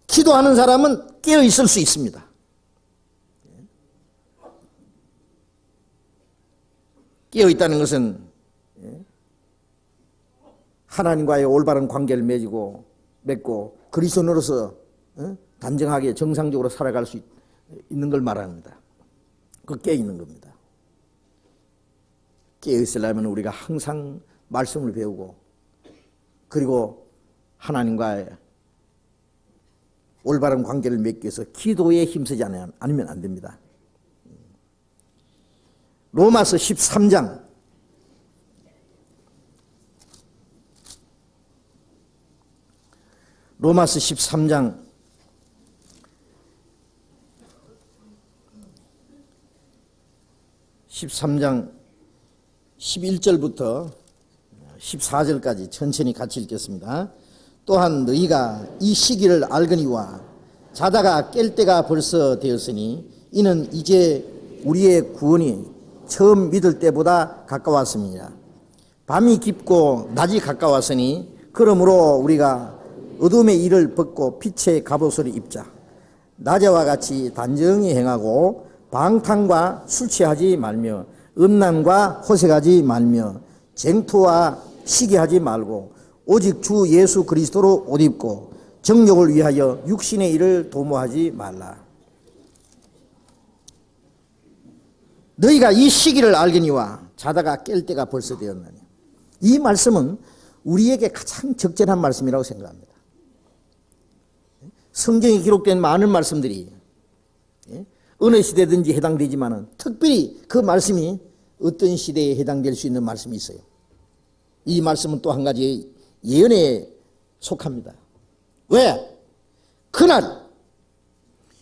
기도하는 사람은 깨어있을 수 있습니다. 깨어있다는 것은 하나님과의 올바른 관계를 맺고 그리스도인으로서 단정하게 정상적으로 살아갈 수 있는 걸 말합니다. 그 깨어있는 겁니다. 깨어있으려면 우리가 항상 말씀을 배우고 그리고 하나님과의 올바른 관계를 맺기 위해서 기도에 힘쓰지 않으면 안 됩니다. 로마서 13장 로마서 13장 11절부터 14절까지 천천히 같이 읽겠습니다. 또한 너희가 이 시기를 알거니와 자다가 깰 때가 벌써 되었으니 이는 이제 우리의 구원이 처음 믿을 때보다 가까웠습니다. 밤이 깊고 낮이 가까웠으니 그러므로 우리가 어둠의 일을 벗고 빛의 갑옷을 입자. 낮에와 같이 단정히 행하고 방탕과 술 취하지 말며 음란과 호색하지 말며 쟁투와 시기하지 말고 오직 주 예수 그리스도로 옷 입고 정욕을 위하여 육신의 일을 도모하지 말라. 너희가 이 시기를 알거니와 자다가 깰 때가 벌써 되었나니. 이 말씀은 우리에게 가장 적절한 말씀이라고 생각합니다. 성경에 기록된 많은 말씀들이 어느 시대든지 해당되지만 특별히 그 말씀이 어떤 시대에 해당될 수 있는 말씀이 있어요. 이 말씀은 또 한 가지 예언에 속합니다. 왜? 그날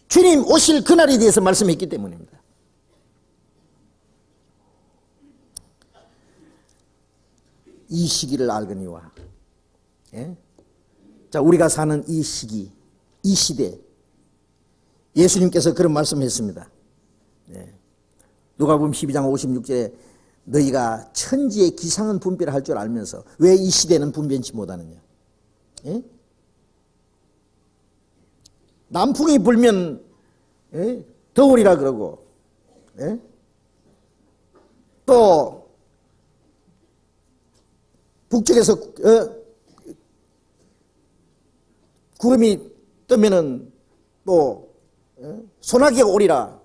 주님 오실 그날에 대해서 말씀했기 때문입니다. 이 시기를 알거니와 자, 우리가 사는 이 시기, 이 시대 예수님께서 그런 말씀했습니다. 누가복음 12장 56절에 너희가 천지의 기상은 분별할 줄 알면서 왜 이 시대는 분별치 못하느냐. 남풍이 불면 더우리라 그러고 또 북쪽에서 구름이 뜨면은 또 소나기가 오리라.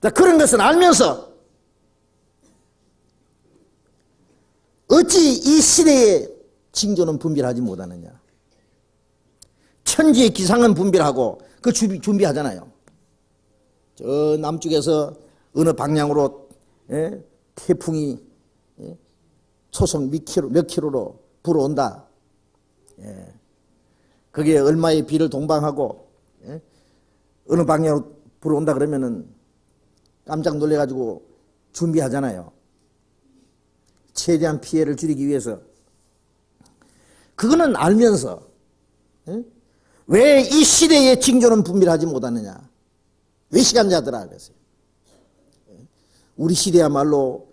자, 그런 것은 알면서 어찌 이 시대의 징조는 분별하지 못하느냐. 천지의 기상은 분별하고 그 준비하잖아요. 저 남쪽에서 어느 방향으로 태풍이 초속 몇 킬로로 불어온다. 거기에 얼마의 비를 동반하고 어느 방향으로 불어온다 그러면은 깜짝 놀래가지고 준비하잖아요. 최대한 피해를 줄이기 위해서. 그거는 알면서 왜 이 시대의 징조는 분별하지 못하느냐. 왜 시간자들아 그랬어요. 우리 시대야말로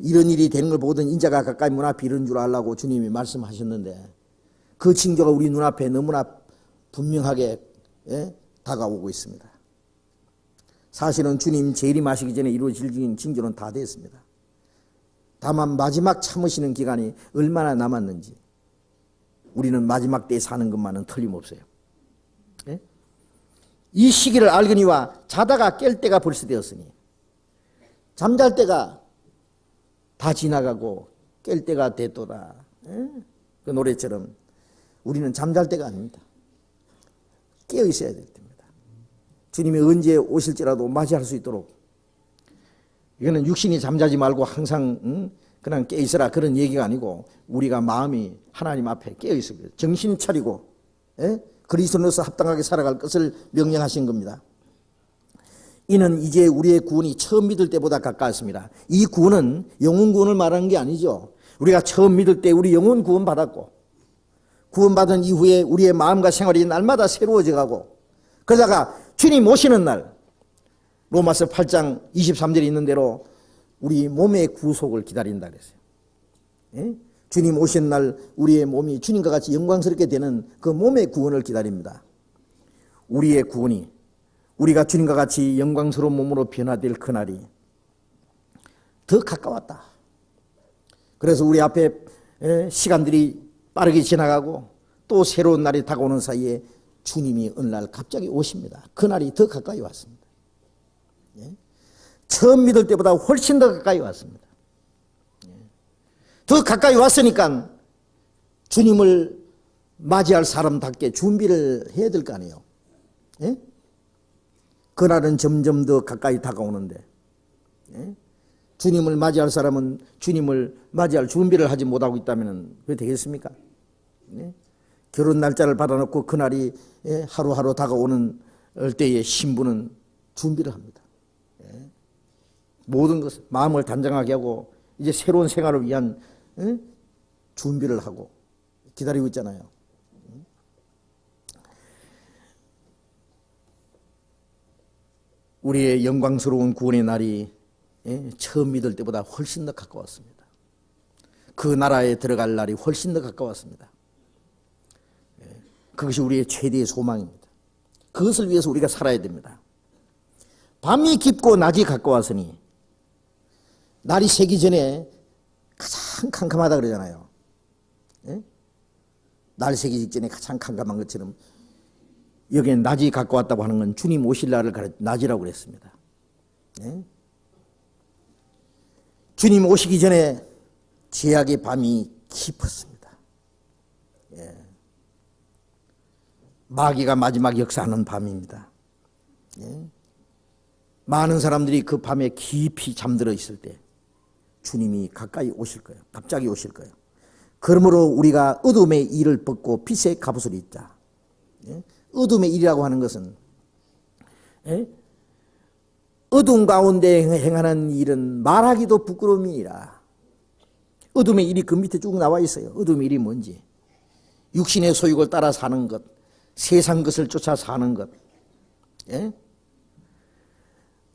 이런 일이 되는 걸 보거든 인자가 가까이 문 앞에 이런 줄 알라고 주님이 말씀하셨는데 그 징조가 우리 눈앞에 너무나 분명하게 다가오고 있습니다. 사실은 주님 재림하시기 전에 이루어질 징조는 다 됐습니다. 다만 마지막 참으시는 기간이 얼마나 남았는지 우리는 마지막 때에 사는 것만은 틀림없어요. 이 시기를 알거니와 자다가 깰 때가 벌써 되었으니 잠잘 때가 다 지나가고 깰 때가 됐도다. 그 노래처럼 우리는 잠잘 때가 아닙니다. 깨어 있어야 될 때입니다. 주님이 언제 오실지라도 맞이할 수 있도록. 이거는 육신이 잠자지 말고 항상 그냥 깨어 있어라 그런 얘기가 아니고 우리가 마음이 하나님 앞에 깨어 있어야 돼요. 정신 차리고 그리스도로서 합당하게 살아갈 것을 명령하신 겁니다. 이는 이제 우리의 구원이 처음 믿을 때보다 가까웠습니다. 이 구원은 영혼 구원을 말하는 게 아니죠. 우리가 처음 믿을 때 우리 영혼 구원 받았고 구원받은 이후에 우리의 마음과 생활이 날마다 새로워져 가고 그러다가 주님 오시는 날 로마서 8장 23절에 있는 대로 우리 몸의 구속을 기다린다 그랬어요. 주님 오시는 날 우리의 몸이 주님과 같이 영광스럽게 되는 그 몸의 구원을 기다립니다. 우리의 구원이 우리가 주님과 같이 영광스러운 몸으로 변화될 그날이 더 가까웠다. 그래서 우리 앞에 시간들이 빠르게 지나가고 또 새로운 날이 다가오는 사이에 주님이 어느 날 갑자기 오십니다. 그날이 더 가까이 왔습니다. 처음 믿을 때보다 훨씬 더 가까이 왔습니다. 더 가까이 왔으니까 주님을 맞이할 사람답게 준비를 해야 될 거 아니에요. 그날은 점점 더 가까이 다가오는데 주님을 맞이할 사람은 주님을 맞이할 준비를 하지 못하고 있다면 그게 되겠습니까? 결혼 날짜를 받아놓고 그날이 하루하루 다가오는 때에 신부는 준비를 합니다. 모든 것을 마음을 단정하게 하고 이제 새로운 생활을 위한 준비를 하고 기다리고 있잖아요. 우리의 영광스러운 구원의 날이 처음 믿을 때보다 훨씬 더 가까웠습니다. 그 나라에 들어갈 날이 훨씬 더 가까웠습니다. 그것이 우리의 최대의 소망입니다. 그것을 위해서 우리가 살아야 됩니다. 밤이 깊고 낮이 가까웠으니 날이 새기 전에 가장 캄캄하다 그러잖아요. 날 새기 직전에 가장 캄캄한 것처럼 여기에 낮이 가까웠다고 하는 건 주님 오실 날을 낮이라고 그랬습니다. 주님 오시기 전에 죄악의 밤이 깊었습니다. 마귀가 마지막 역사하는 밤입니다. 많은 사람들이 그 밤에 깊이 잠들어 있을 때 주님이 가까이 오실 거예요. 갑자기 오실 거예요. 그러므로 우리가 어둠의 일을 벗고 빛의 갑옷을 입자. 어둠의 일이라고 하는 것은 어둠 가운데 행하는 일은 말하기도 부끄러움이니라. 어둠의 일이 그 밑에 쭉 나와 있어요. 어둠의 일이 뭔지. 육신의 소욕을 따라 사는 것, 세상 것을 쫓아 사는 것.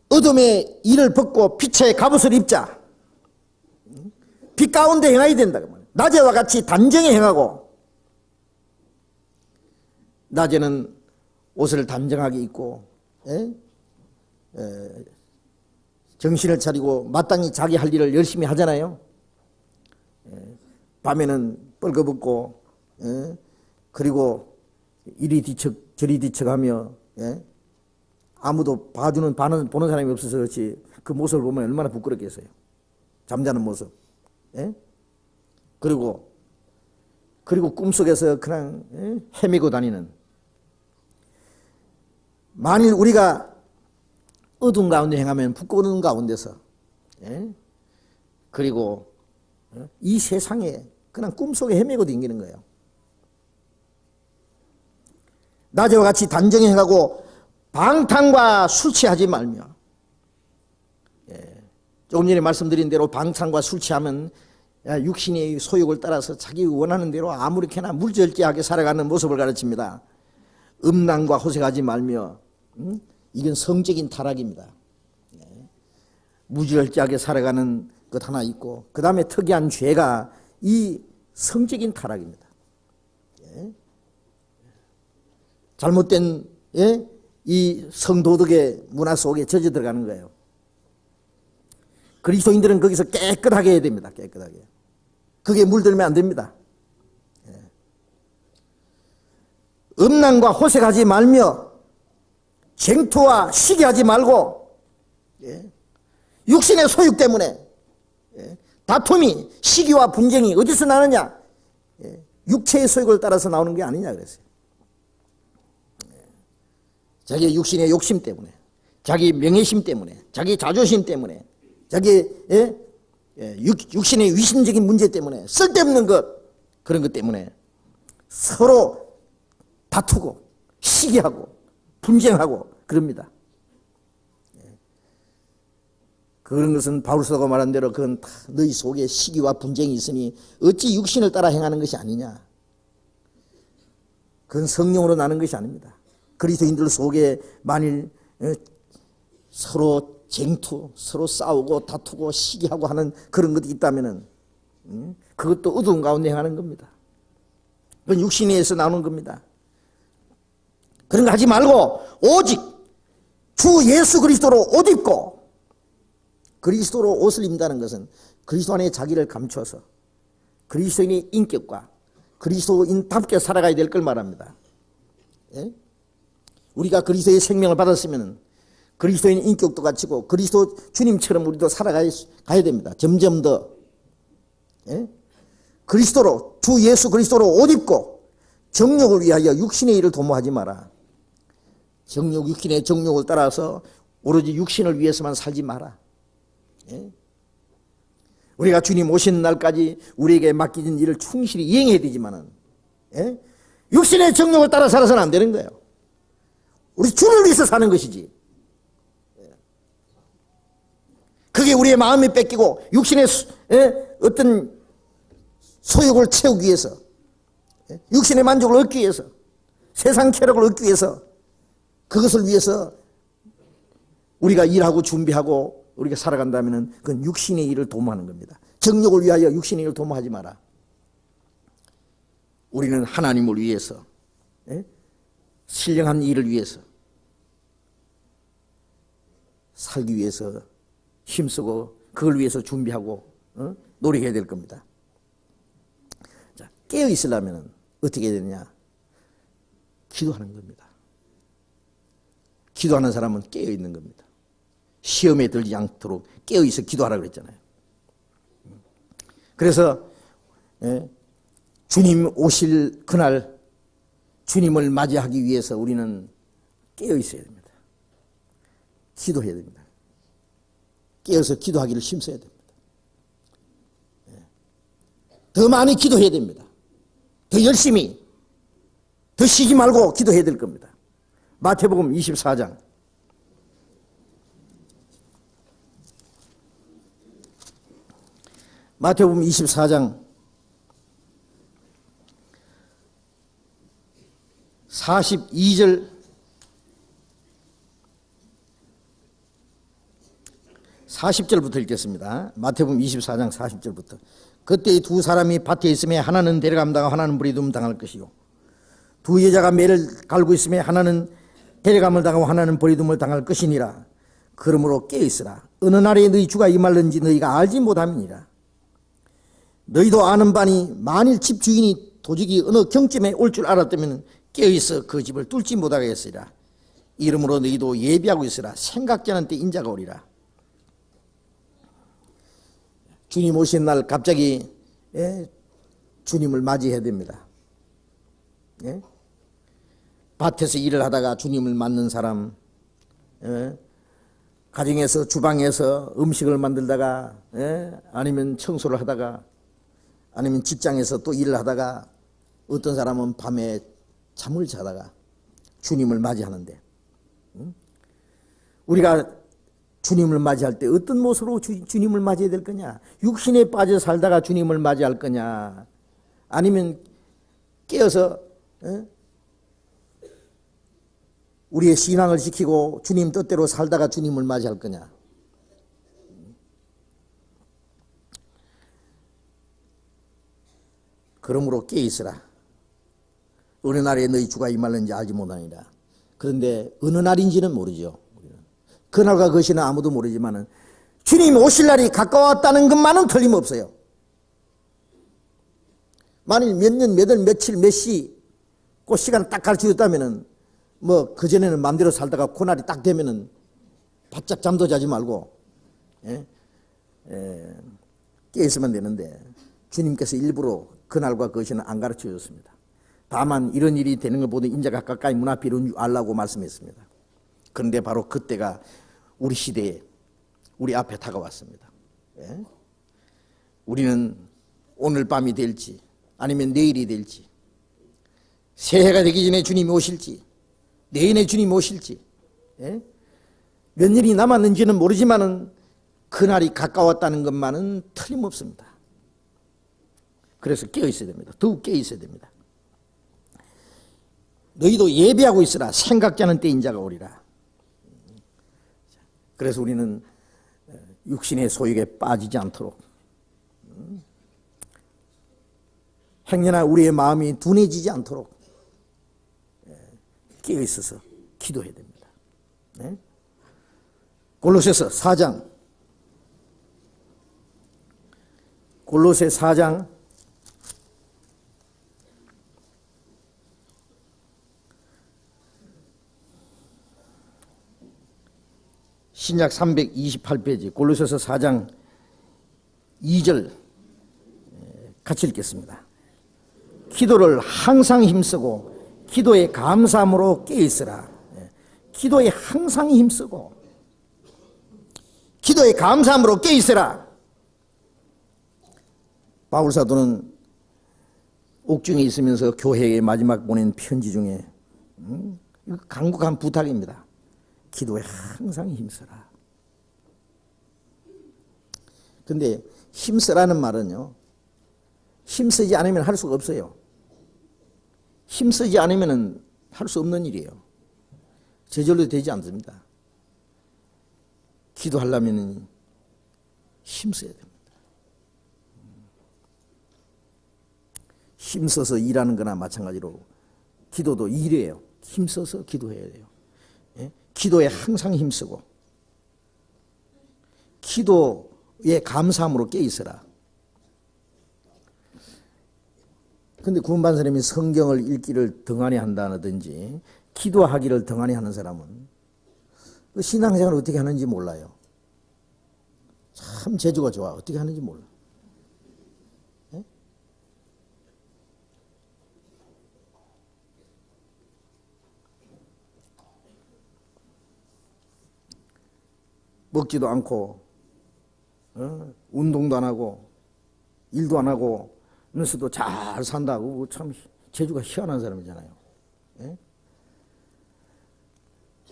어둠의 일을 벗고 빛의 갑옷을 입자. 빛 가운데 행해야 된다. 낮에와 같이 단정히 행하고 낮에는 옷을 단정하게 입고 정신을 차리고 마땅히 자기 할 일을 열심히 하잖아요. 밤에는 뻘거벗고 그리고 이리 뒤척 저리 뒤척하며 아무도 보는 사람이 없어서 그렇지 그 모습을 보면 얼마나 부끄럽겠어요. 잠자는 모습. 예? 그리고 꿈속에서 그냥 헤매고 다니는. 만일 우리가 어두운 가운데 행하면 부끄러운 가운데서 그리고 이 세상에 그냥 꿈속에 헤매고 다니는 거예요. 낮에와 같이 단정히 행하고 방탕과 술 취하지 말며. 조금 전에 말씀드린 대로 방탕과 술 취하면 육신의 소욕을 따라서 자기 원하는 대로 아무렇게나 물절제하게 살아가는 모습을 가르칩니다. 음란과 호색하지 말며. 이건 성적인 타락입니다. 무절제하게 살아가는 것 하나 있고 그 다음에 특이한 죄가 이 성적인 타락입니다. 잘못된 이 성도덕의 문화 속에 젖어 들어가는 거예요. 그리스도인들은 거기서 깨끗하게 해야 됩니다. 깨끗하게. 그게 물들면 안 됩니다. 음란과 호색하지 말며 쟁투와 시기하지 말고 육신의 소욕 때문에 다툼이 시기와 분쟁이 어디서 나느냐? 육체의 소욕을 따라서 나오는 게 아니냐 그랬어요. 자기 육신의 욕심 때문에, 자기 명예심 때문에, 자기 자존심 때문에, 자기 육신의 위신적인 문제 때문에, 쓸데없는 것, 그런 것 때문에 서로 다투고 시기하고 분쟁하고 그럽니다. 그런 것은 바울 사도가 말한 대로 그건 다 너희 속에 시기와 분쟁이 있으니 어찌 육신을 따라 행하는 것이 아니냐. 그건 성령으로 나는 것이 아닙니다. 그리스도인들 속에 만일 서로 쟁투, 서로 싸우고 다투고 시기하고 하는 그런 것이 있다면은 그것도 어두운 가운데 행하는 겁니다. 그건 육신에서 나오는 겁니다. 그런 거 하지 말고 오직 주 예수 그리스도로 옷 입고, 그리스도로 옷을 입는다는 것은 그리스도 안에 자기를 감춰서 그리스도인의 인격과 그리스도인답게 살아가야 될 걸 말합니다. 우리가 그리스도의 생명을 받았으면 그리스도인 인격도 갖추고 그리스도 주님처럼 우리도 살아가야 됩니다. 점점 더 그리스도로, 주 예수 그리스도로 옷 입고 정욕을 위하여 육신의 일을 도모하지 마라. 육신의 정욕을 따라서 오로지 육신을 위해서만 살지 마라. 우리가 주님 오시는 날까지 우리에게 맡겨진 일을 충실히 이행해야 되지만은 육신의 정욕을 따라 살아서는 안 되는 거예요. 우리 주를 위해서 사는 것이지. 그게 우리의 마음이 뺏기고 육신의 어떤 소욕을 채우기 위해서, 육신의 만족을 얻기 위해서, 세상 쾌락을 얻기 위해서, 그것을 위해서 우리가 일하고 준비하고 우리가 살아간다면 그건 육신의 일을 도모하는 겁니다. 정욕을 위하여 육신의 일을 도모하지 마라. 우리는 하나님을 위해서, 신령한 일을 위해서 살기 위해서 힘쓰고 그걸 위해서 준비하고 노력해야 될 겁니다. 자, 깨어 있으려면 어떻게 해야 되느냐? 기도하는 겁니다. 기도하는 사람은 깨어 있는 겁니다. 시험에 들지 않도록 깨어 있어 기도하라 그랬잖아요. 그래서 주님 오실 그날 주님을 맞이하기 위해서 우리는 깨어 있어야 됩니다. 기도해야 됩니다. 깨어서 기도하기를 힘써야 됩니다. 더 많이 기도해야 됩니다. 더 열심히, 더 쉬지 말고 기도해야 될 겁니다. 마태복음 24장. 마태복음 24장 42절 40절부터 읽겠습니다. 마태복음 24장 40절부터. 그때 두 사람이 밭에 있으며 하나는 데려감당하고 하나는 부리둠 당할 것이요, 두 여자가 매를 갈고 있으며 하나는 데려감을 당하고 하나는 버리둠을 당할 것이니라. 그러므로 깨어있으라. 어느 날에 너희 주가 임할는지 너희가 알지 못함이니라. 너희도 아는 바니 만일 집 주인이 도적이 어느 경쯤에 올 줄 알았다면 깨어있어 그 집을 뚫지 못하겠으리라. 이러므로 너희도 예비하고 있으라. 생각지 않은 때 인자가 오리라. 주님 오신 날 갑자기 주님을 맞이해야 됩니다. 밭에서 일을 하다가 주님을 만난 사람, 가정에서 주방에서 음식을 만들다가, 아니면 청소를 하다가, 아니면 직장에서 또 일을 하다가, 어떤 사람은 밤에 잠을 자다가 주님을 맞이하는데, 우리가 주님을 맞이할 때 어떤 모습으로 주님을 맞이해야 될 거냐? 육신에 빠져 살다가 주님을 맞이할 거냐? 아니면 깨어서 우리의 신앙을 지키고 주님 뜻대로 살다가 주님을 맞이할 거냐? 그러므로 깨어있으라. 어느 날에 너희 주가 임할는지 알지 못하니라. 그런데 어느 날인지는 모르죠. 그날과 그 시는 아무도 모르지만은 주님 오실 날이 가까웠다는 것만은 틀림없어요. 만일 몇 년, 몇 월, 며칠, 몇 시 그 시간을 딱 가르쳐줬다면은 뭐 그전에는 마음대로 살다가 그날이 딱 되면은 바짝 잠도 자지 말고 깨있으면 되는데 주님께서 일부러 그날과 그 시는 안 가르쳐줬습니다. 다만 이런 일이 되는 걸 보더 인자가 가까이 문 앞에 이런 줄 알라고 말씀했습니다. 그런데 바로 그때가 우리 시대에 우리 앞에 다가왔습니다. 우리는 오늘 밤이 될지 아니면 내일이 될지, 새해가 되기 전에 주님이 오실지, 내년에 주님이 오실지, 몇 년이 남았는지는 모르지만은 그날이 가까웠다는 것만은 틀림없습니다. 그래서 깨어있어야 됩니다. 더욱 깨어있어야 됩니다. 너희도 예비하고 있으라. 생각지 않은 때 인자가 오리라. 그래서 우리는 육신의 소욕에 빠지지 않도록, 행여나 우리의 마음이 둔해지지 않도록 깨어있어서 기도해야 됩니다. 골로새서 4장, 골로새 4장 328페이지 골로새서 4장 2절 같이 읽겠습니다. 기도를 항상 힘쓰고 기도에 감사함으로 깨어있으라. 기도에 항상 힘쓰고 기도에 감사함으로 깨어있으라. 바울 사도는 옥중에 있으면서 교회에 마지막 보낸 편지 중에 간곡한 부탁입니다. 기도에 항상 힘쓰라. 근데 힘쓰라는 말은요, 힘쓰지 않으면 할 수가 없어요. 힘쓰지 않으면 할 수 없는 일이에요. 저절로 되지 않습니다. 기도하려면 힘써야 됩니다. 힘써서 일하는 거나 마찬가지로 기도도 일이에요. 힘써서 기도해야 돼요. 기도에 항상 힘쓰고 기도에 감사함으로 깨어있어라. 근데 구원받은 사람이 성경을 읽기를 등한히 한다든지 기도하기를 등한히 하는 사람은 그 신앙생활을 어떻게 하는지 몰라요. 참 재주가 좋아. 어떻게 하는지 몰라. 먹지도 않고 운동도 안 하고 일도 안 하고 면서도 잘 산다고 참 재주가 희한한 사람이잖아요.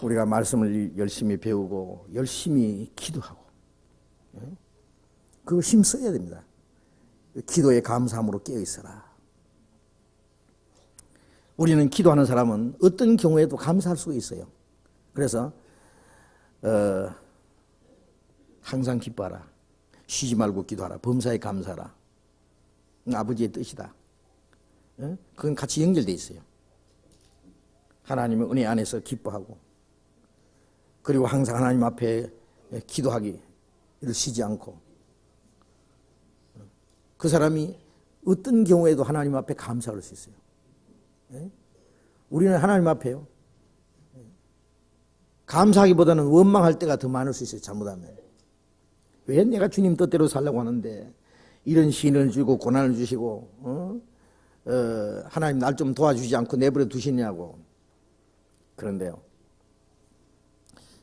우리가 말씀을 열심히 배우고 열심히 기도하고 그거 힘써야 됩니다. 기도에 감사함으로 깨어있어라. 우리는 기도하는 사람은 어떤 경우에도 감사할 수가 있어요. 그래서 항상 기뻐하라. 쉬지 말고 기도하라. 범사에 감사하라. 아버지의 뜻이다. 그건 같이 연결되어 있어요. 하나님의 은혜 안에서 기뻐하고 그리고 항상 하나님 앞에 기도하기를 쉬지 않고 그 사람이 어떤 경우에도 하나님 앞에 감사할 수 있어요. 우리는 하나님 앞에요. 감사하기보다는 원망할 때가 더 많을 수 있어요. 잘못하면. 왜 내가 주님 뜻대로 살려고 하는데 이런 시인을 주고 고난을 주시고 하나님 날 좀 도와주지 않고 내버려 두시냐고. 그런데요,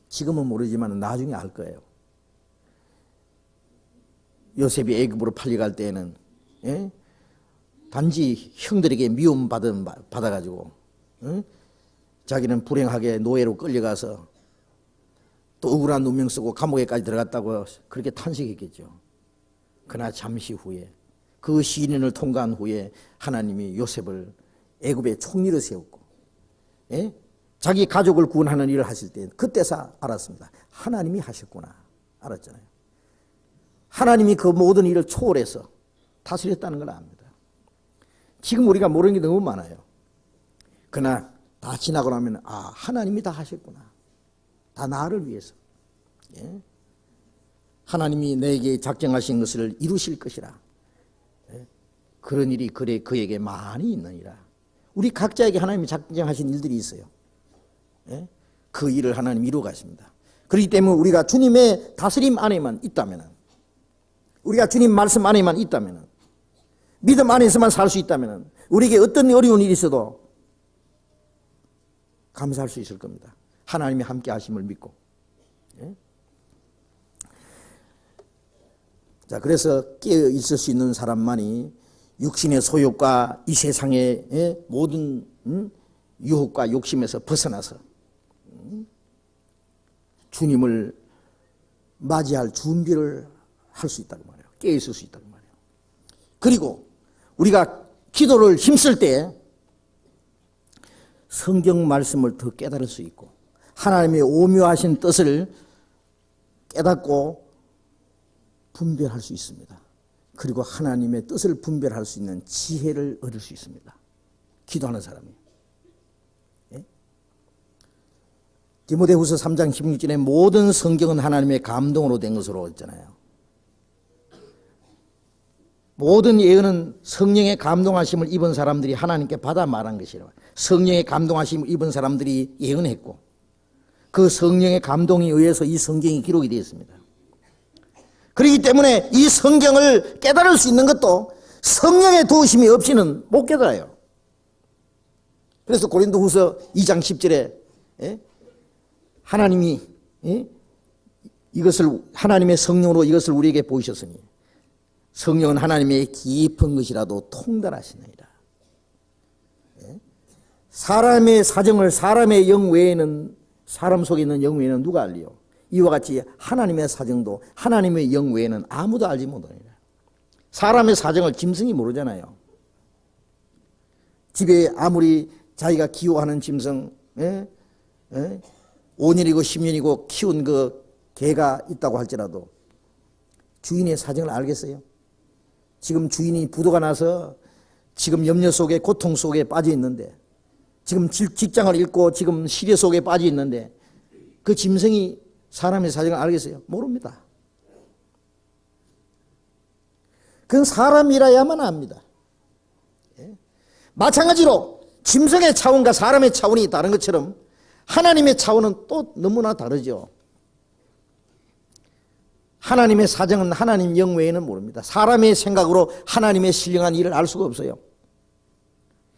지금은 모르지만 나중에 알 거예요. 요셉이 애굽으로 팔려갈 때에는 단지 형들에게 미움 받아가지고 자기는 불행하게 노예로 끌려가서 또 억울한 누명 쓰고 감옥에까지 들어갔다고 그렇게 탄식했겠죠. 그러나 잠시 후에 그 시련을 통과한 후에 하나님이 요셉을 애굽의 총리로 세웠고 자기 가족을 구원하는 일을 하실 때 그때서 알았습니다. 하나님이 하셨구나. 알았잖아요. 하나님이 그 모든 일을 초월해서 다스렸다는 걸 압니다. 지금 우리가 모르는 게 너무 많아요. 그러나 다 지나고 나면 하나님이 다 하셨구나. 다 나를 위해서. 하나님이 내게 작정하신 것을 이루실 것이라. 그런 일이 그에게 많이 있느니라. 우리 각자에게 하나님이 작정하신 일들이 있어요. 그 일을 하나님 이루어 가십니다. 그렇기 때문에 우리가 주님의 다스림 안에만 있다면, 우리가 주님 말씀 안에만 있다면, 믿음 안에서만 살 수 있다면 우리에게 어떤 어려운 일이 있어도 감사할 수 있을 겁니다. 하나님이 함께 하심을 믿고. 자, 그래서 깨어 있을 수 있는 사람만이 육신의 소욕과 이 세상의 모든 유혹과 욕심에서 벗어나서 주님을 맞이할 준비를 할 수 있다고 말해요. 깨어 있을 수 있다고 말해요. 그리고 우리가 기도를 힘쓸 때 성경 말씀을 더 깨달을 수 있고 하나님의 오묘하신 뜻을 깨닫고 분별할 수 있습니다. 그리고 하나님의 뜻을 분별할 수 있는 지혜를 얻을 수 있습니다. 기도하는 사람이. 디모데후서 3장 16절에 모든 성경은 하나님의 감동으로 된 것으로 했잖아요. 모든 예언은 성령의 감동하심을 입은 사람들이 하나님께 받아 말한 것이라. 성령의 감동하심을 입은 사람들이 예언했고 그 성령의 감동에 의해서 이 성경이 기록이 되어 있습니다. 그렇기 때문에 이 성경을 깨달을 수 있는 것도 성령의 도우심이 없이는 못 깨달아요. 그래서 고린도후서 2장 10절에 하나님이 이것을 하나님의 성령으로 이것을 우리에게 보이셨으니 성령은 하나님의 깊은 것이라도 통달하시느니라. 사람의 사정을 사람의 영 외에는 사람 속에 있는 영 외에는 누가 알리요? 이와 같이 하나님의 사정도 하나님의 영 외에는 아무도 알지 못하니라. 사람의 사정을 짐승이 모르잖아요. 집에 아무리 자기가 기호하는 짐승 5년이고 10년이고 키운 그 개가 있다고 할지라도 주인의 사정을 알겠어요? 지금 주인이 부도가 나서 지금 염려 속에 고통 속에 빠져 있는데 지금 직장을 잃고 지금 시련 속에 빠져 있는데 그 짐승이 사람의 사정을 알겠어요? 모릅니다. 그건 사람이라야만 압니다. 마찬가지로 짐승의 차원과 사람의 차원이 다른 것처럼 하나님의 차원은 또 너무나 다르죠. 하나님의 사정은 하나님 영 외에는 모릅니다. 사람의 생각으로 하나님의 신령한 일을 알 수가 없어요.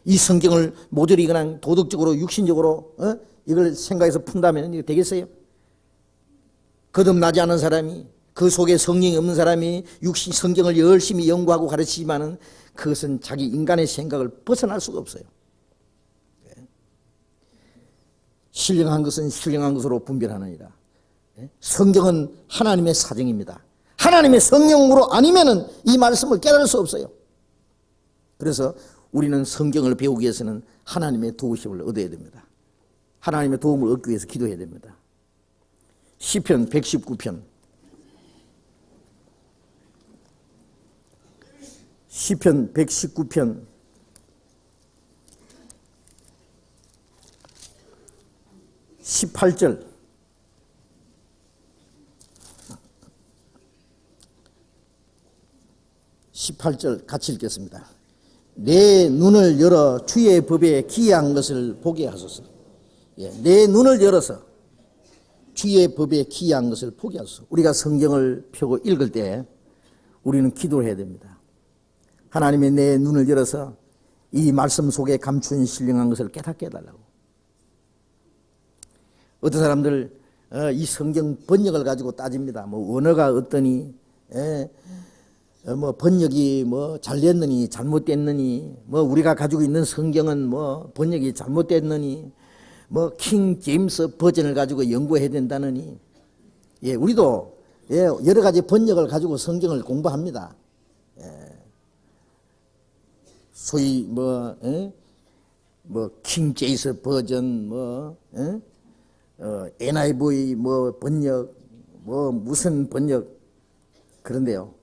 이 성경을 모조리 그냥 도덕적으로 육신적으로 이걸 생각해서 푼다면 이게 되겠어요? 거듭나지 않은 사람이 그 속에 성령이 없는 사람이 육신 성경을 열심히 연구하고 가르치지만은 그것은 자기 인간의 생각을 벗어날 수가 없어요. 신령한 것은 신령한 것으로 분별하느니라. 성경은 하나님의 사정입니다. 하나님의 성령으로 아니면은 이 말씀을 깨달을 수 없어요. 그래서 우리는 성경을 배우기 위해서는 하나님의 도우심을 얻어야 됩니다. 하나님의 도움을 얻기 위해서 기도해야 됩니다. 시편 119편 시편 119편 18절 같이 읽겠습니다. 내 눈을 열어 주의 법에 기이한 것을 보게 하소서. 내 눈을 열어서 주의 법에 기이한 것을 포기하소서. 우리가 성경을 펴고 읽을 때 우리는 기도를 해야 됩니다. 하나님의 내 눈을 열어서 이 말씀 속에 감춘 신령한 것을 깨닫게 해달라고. 어떤 사람들 이 성경 번역을 가지고 따집니다. 뭐 언어가 어떠니, 뭐 번역이 뭐 잘됐느니 잘못됐느니, 뭐 우리가 가지고 있는 성경은 뭐 번역이 잘못됐느니, 뭐 킹 제임스 버전을 가지고 연구해야 된다느니. 예, 우리도 여러 가지 번역을 가지고 성경을 공부합니다. 소위 킹 제임스 버전, NIV 번역, 무슨 번역. 그런데요,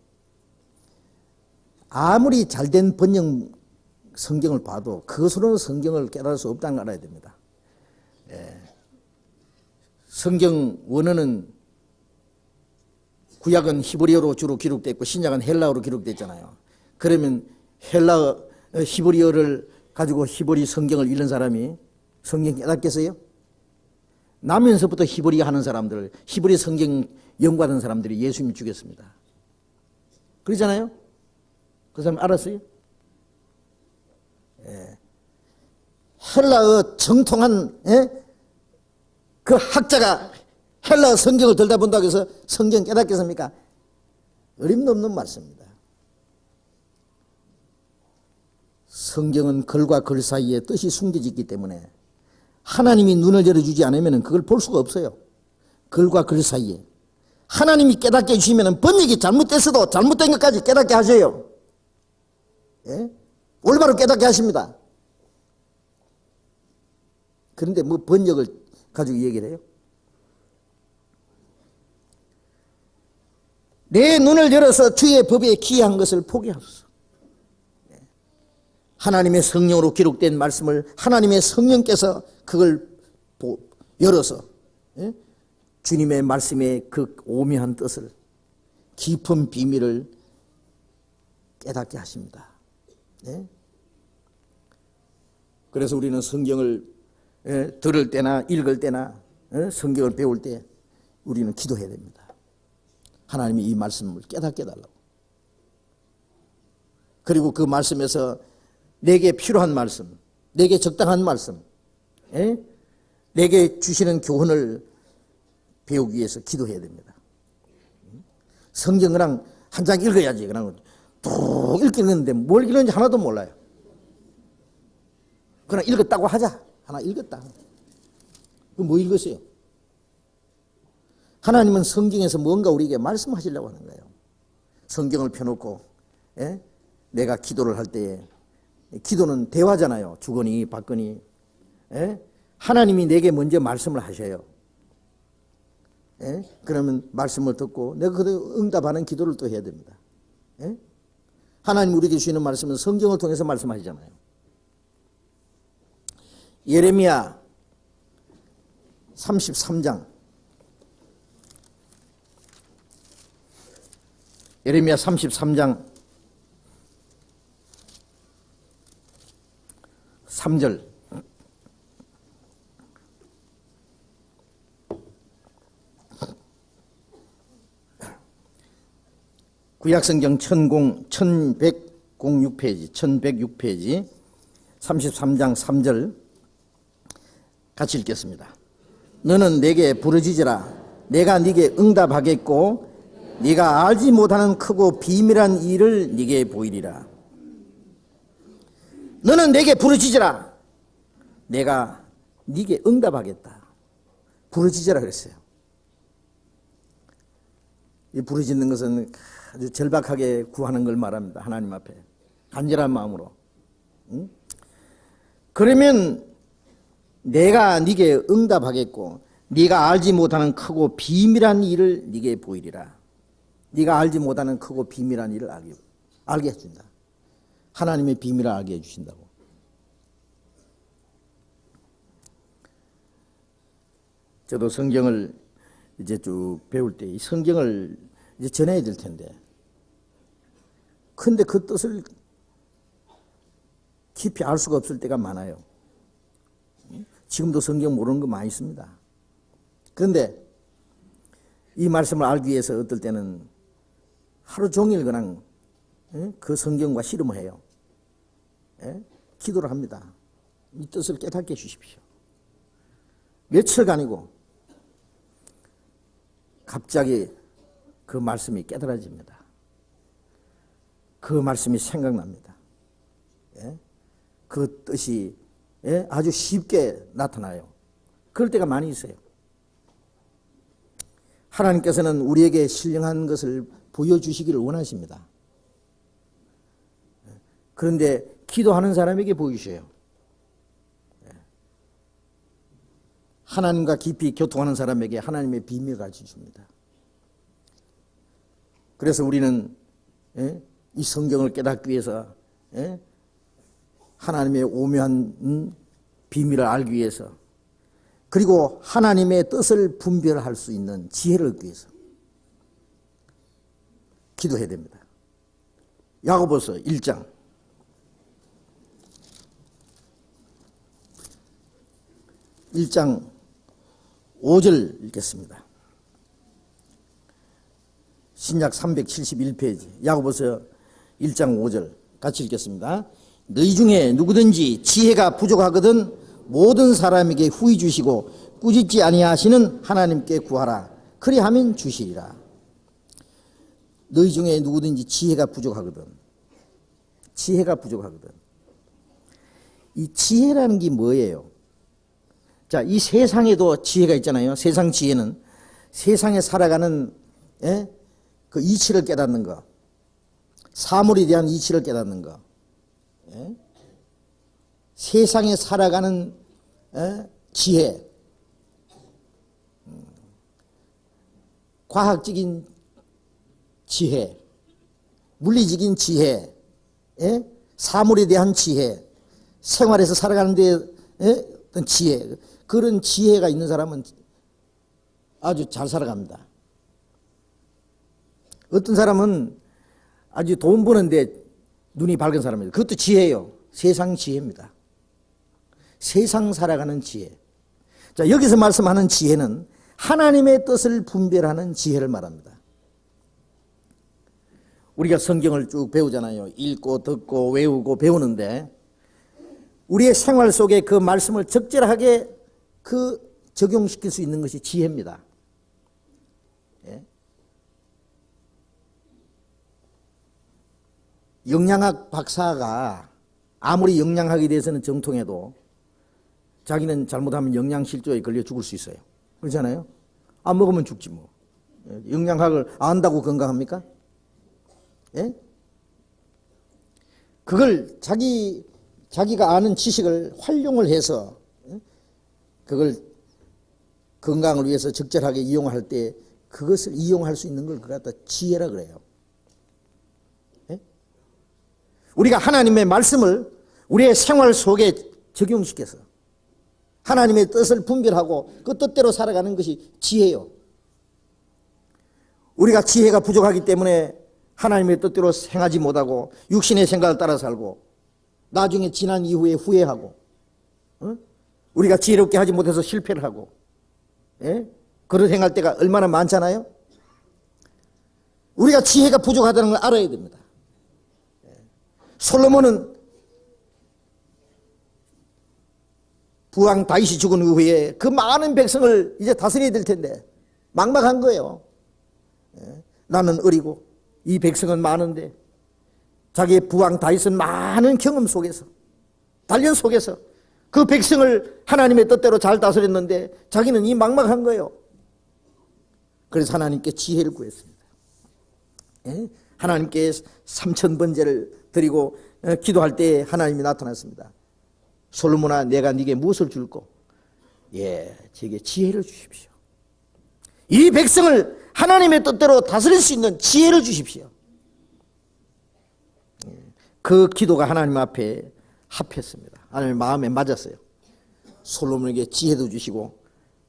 아무리 잘된 번역 성경을 봐도 그것으로는 성경을 깨달을 수 없다는 걸 알아야 됩니다. 성경 원어는 구약은 히브리어로 주로 기록됐고 신약은 헬라어로 기록됐잖아요. 그러면 히브리어를 가지고 히브리 성경을 읽는 사람이 성경 깨닫겠어요? 나면서부터 히브리 하는 사람들, 히브리 성경 연구하는 사람들이 예수님 죽였습니다. 그러잖아요? 그 사람 알았어요? 헬라어 정통한 그 학자가 헬라어 성경을 들다 본다고 해서 성경 깨닫겠습니까? 어림도 없는 말씀입니다. 성경은 글과 글 사이에 뜻이 숨겨져 있기 때문에 하나님이 눈을 열어주지 않으면 그걸 볼 수가 없어요. 글과 글 사이에. 하나님이 깨닫게 해주시면 번역이 잘못됐어도 잘못된 것까지 깨닫게 하셔요. 올바로 깨닫게 하십니다. 그런데 뭐 번역을 가지고 얘기를 해요? 내 눈을 열어서 주의 법에 기이한 것을 포기하소서. 하나님의 성령으로 기록된 말씀을 하나님의 성령께서 그걸 열어서 주님의 말씀의 그 오묘한 뜻을, 깊은 비밀을 깨닫게 하십니다. 그래서 우리는 성경을 들을 때나 읽을 때나 성경을 배울 때 우리는 기도해야 됩니다. 하나님이 이 말씀을 깨닫게 해달라고. 그리고 그 말씀에서 내게 필요한 말씀, 내게 적당한 말씀, 내게 주시는 교훈을 배우기 위해서 기도해야 됩니다. 성경 그냥 한 장 읽어야지. 그냥 쭉 읽겠는데 뭘 읽는지 하나도 몰라요. 그냥 읽었다고 하자. 하나 읽었다. 뭐 읽었어요? 하나님은 성경에서 뭔가 우리에게 말씀하시려고 하는 거예요. 성경을 펴놓고 내가 기도를 할 때에, 기도는 대화잖아요. 주거니 받거니. 하나님이 내게 먼저 말씀을 하셔요. 그러면 말씀을 듣고 내가 그대로 응답하는 기도를 또 해야 됩니다. 하나님 우리에게 주시는 말씀은 성경을 통해서 말씀하시잖아요. 예레미야 33장. 예레미야 33장 3절. 구약성경 1106페이지 1106페이지 33장 3절 같이 읽겠습니다. 너는 내게 부르짖으라. 내가 네게 응답하겠고 네가 알지 못하는 크고 비밀한 일을 네게 보이리라. 너는 내게 부르짖으라. 내가 네게 응답하겠다. 부르짖으라 그랬어요. 이 부르짖는 것은 아주 절박하게 구하는 걸 말합니다. 하나님 앞에 간절한 마음으로. 그러면 내가 네게 응답하겠고 네가 알지 못하는 크고 비밀한 일을 네게 보이리라. 네가 알지 못하는 크고 비밀한 일을 알게 해준다. 하나님의 비밀을 알게 해주신다고. 저도 성경을 이제 쭉 배울 때 이 성경을 이제 전해야 될 텐데, 근데 그 뜻을 깊이 알 수가 없을 때가 많아요. 지금도 성경 모르는 거 많이 있습니다. 그런데 이 말씀을 알기 위해서 어떨 때는 하루 종일 그냥 그 성경과 씨름을 해요. 기도를 합니다. 이 뜻을 깨닫게 해주십시오. 며칠간이고 갑자기 그 말씀이 깨달아집니다. 그 말씀이 생각납니다. 그 뜻이 아주 쉽게 나타나요. 그럴 때가 많이 있어요. 하나님께서는 우리에게 신령한 것을 보여주시기를 원하십니다. 그런데 기도하는 사람에게 보이셔요. 하나님과 깊이 교통하는 사람에게 하나님의 비밀을 가르쳐 줍니다. 그래서 우리는 이 성경을 깨닫기 위해서 하나님의 오묘한 비밀을 알기 위해서 그리고 하나님의 뜻을 분별할 수 있는 지혜를 얻기 위해서 기도해야 됩니다. 야고보서 1장 5절 읽겠습니다. 신약 371페이지 야고보서 1장 5절 같이 읽겠습니다. 너희 중에 누구든지 지혜가 부족하거든 모든 사람에게 후히 주시고 꾸짖지 아니하시는 하나님께 구하라. 그리하면 주시리라. 너희 중에 누구든지 지혜가 부족하거든. 지혜가 부족하거든. 이 지혜라는 게 뭐예요? 자, 이 세상에도 지혜가 있잖아요. 세상 지혜는 세상에 살아가는 그 이치를 깨닫는 거, 사물에 대한 이치를 깨닫는 거, 세상에 살아가는 지혜, 과학적인 지혜, 물리적인 지혜, 사물에 대한 지혜, 생활에서 살아가는 데 어떤 지혜, 그런 지혜가 있는 사람은 아주 잘 살아갑니다. 어떤 사람은 아주 돈 버는데 눈이 밝은 사람입니다. 그것도 지혜예요. 세상 지혜입니다. 세상 살아가는 지혜. 자, 여기서 말씀하는 지혜는 하나님의 뜻을 분별하는 지혜를 말합니다. 우리가 성경을 쭉 배우잖아요. 읽고 듣고 외우고 배우는데 우리의 생활 속에 그 말씀을 적절하게 적용시킬 수 있는 것이 지혜입니다. 영양학 박사가 아무리 영양학에 대해서는 정통해도 자기는 잘못하면 영양실조에 걸려 죽을 수 있어요. 그렇잖아요? 안 먹으면 죽지 뭐. 영양학을 안다고 건강합니까? 그걸 자기가 아는 지식을 활용을 해서 그걸 건강을 위해서 적절하게 이용할 때 그것을 이용할 수 있는 걸 그걸 갖다 지혜라 그래요. 우리가 하나님의 말씀을 우리의 생활 속에 적용시켜서 하나님의 뜻을 분별하고 그 뜻대로 살아가는 것이 지혜예요. 우리가 지혜가 부족하기 때문에 하나님의 뜻대로 행하지 못하고 육신의 생각을 따라 살고 나중에 지난 이후에 후회하고 우리가 지혜롭게 하지 못해서 실패를 하고 그런 행할 때가 얼마나 많잖아요. 우리가 지혜가 부족하다는 걸 알아야 됩니다. 솔로몬은 부왕 다윗이 죽은 후에 그 많은 백성을 이제 다스려야 될 텐데 막막한 거예요. 나는 어리고 이 백성은 많은데 자기의 부왕 다윗은 많은 경험 속에서 단련 속에서 그 백성을 하나님의 뜻대로 잘 다스렸는데 자기는 이 막막한 거예요. 그래서 하나님께 지혜를 구했습니다. 하나님께 3000번제를 드리고 기도할 때 하나님이 나타났습니다. 솔로몬아, 내가 네게 무엇을 줄꼬? 제게 지혜를 주십시오. 이 백성을 하나님의 뜻대로 다스릴 수 있는 지혜를 주십시오. 그 기도가 하나님 앞에 합했습니다. 하나님 마음에 맞았어요. 솔로몬에게 지혜도 주시고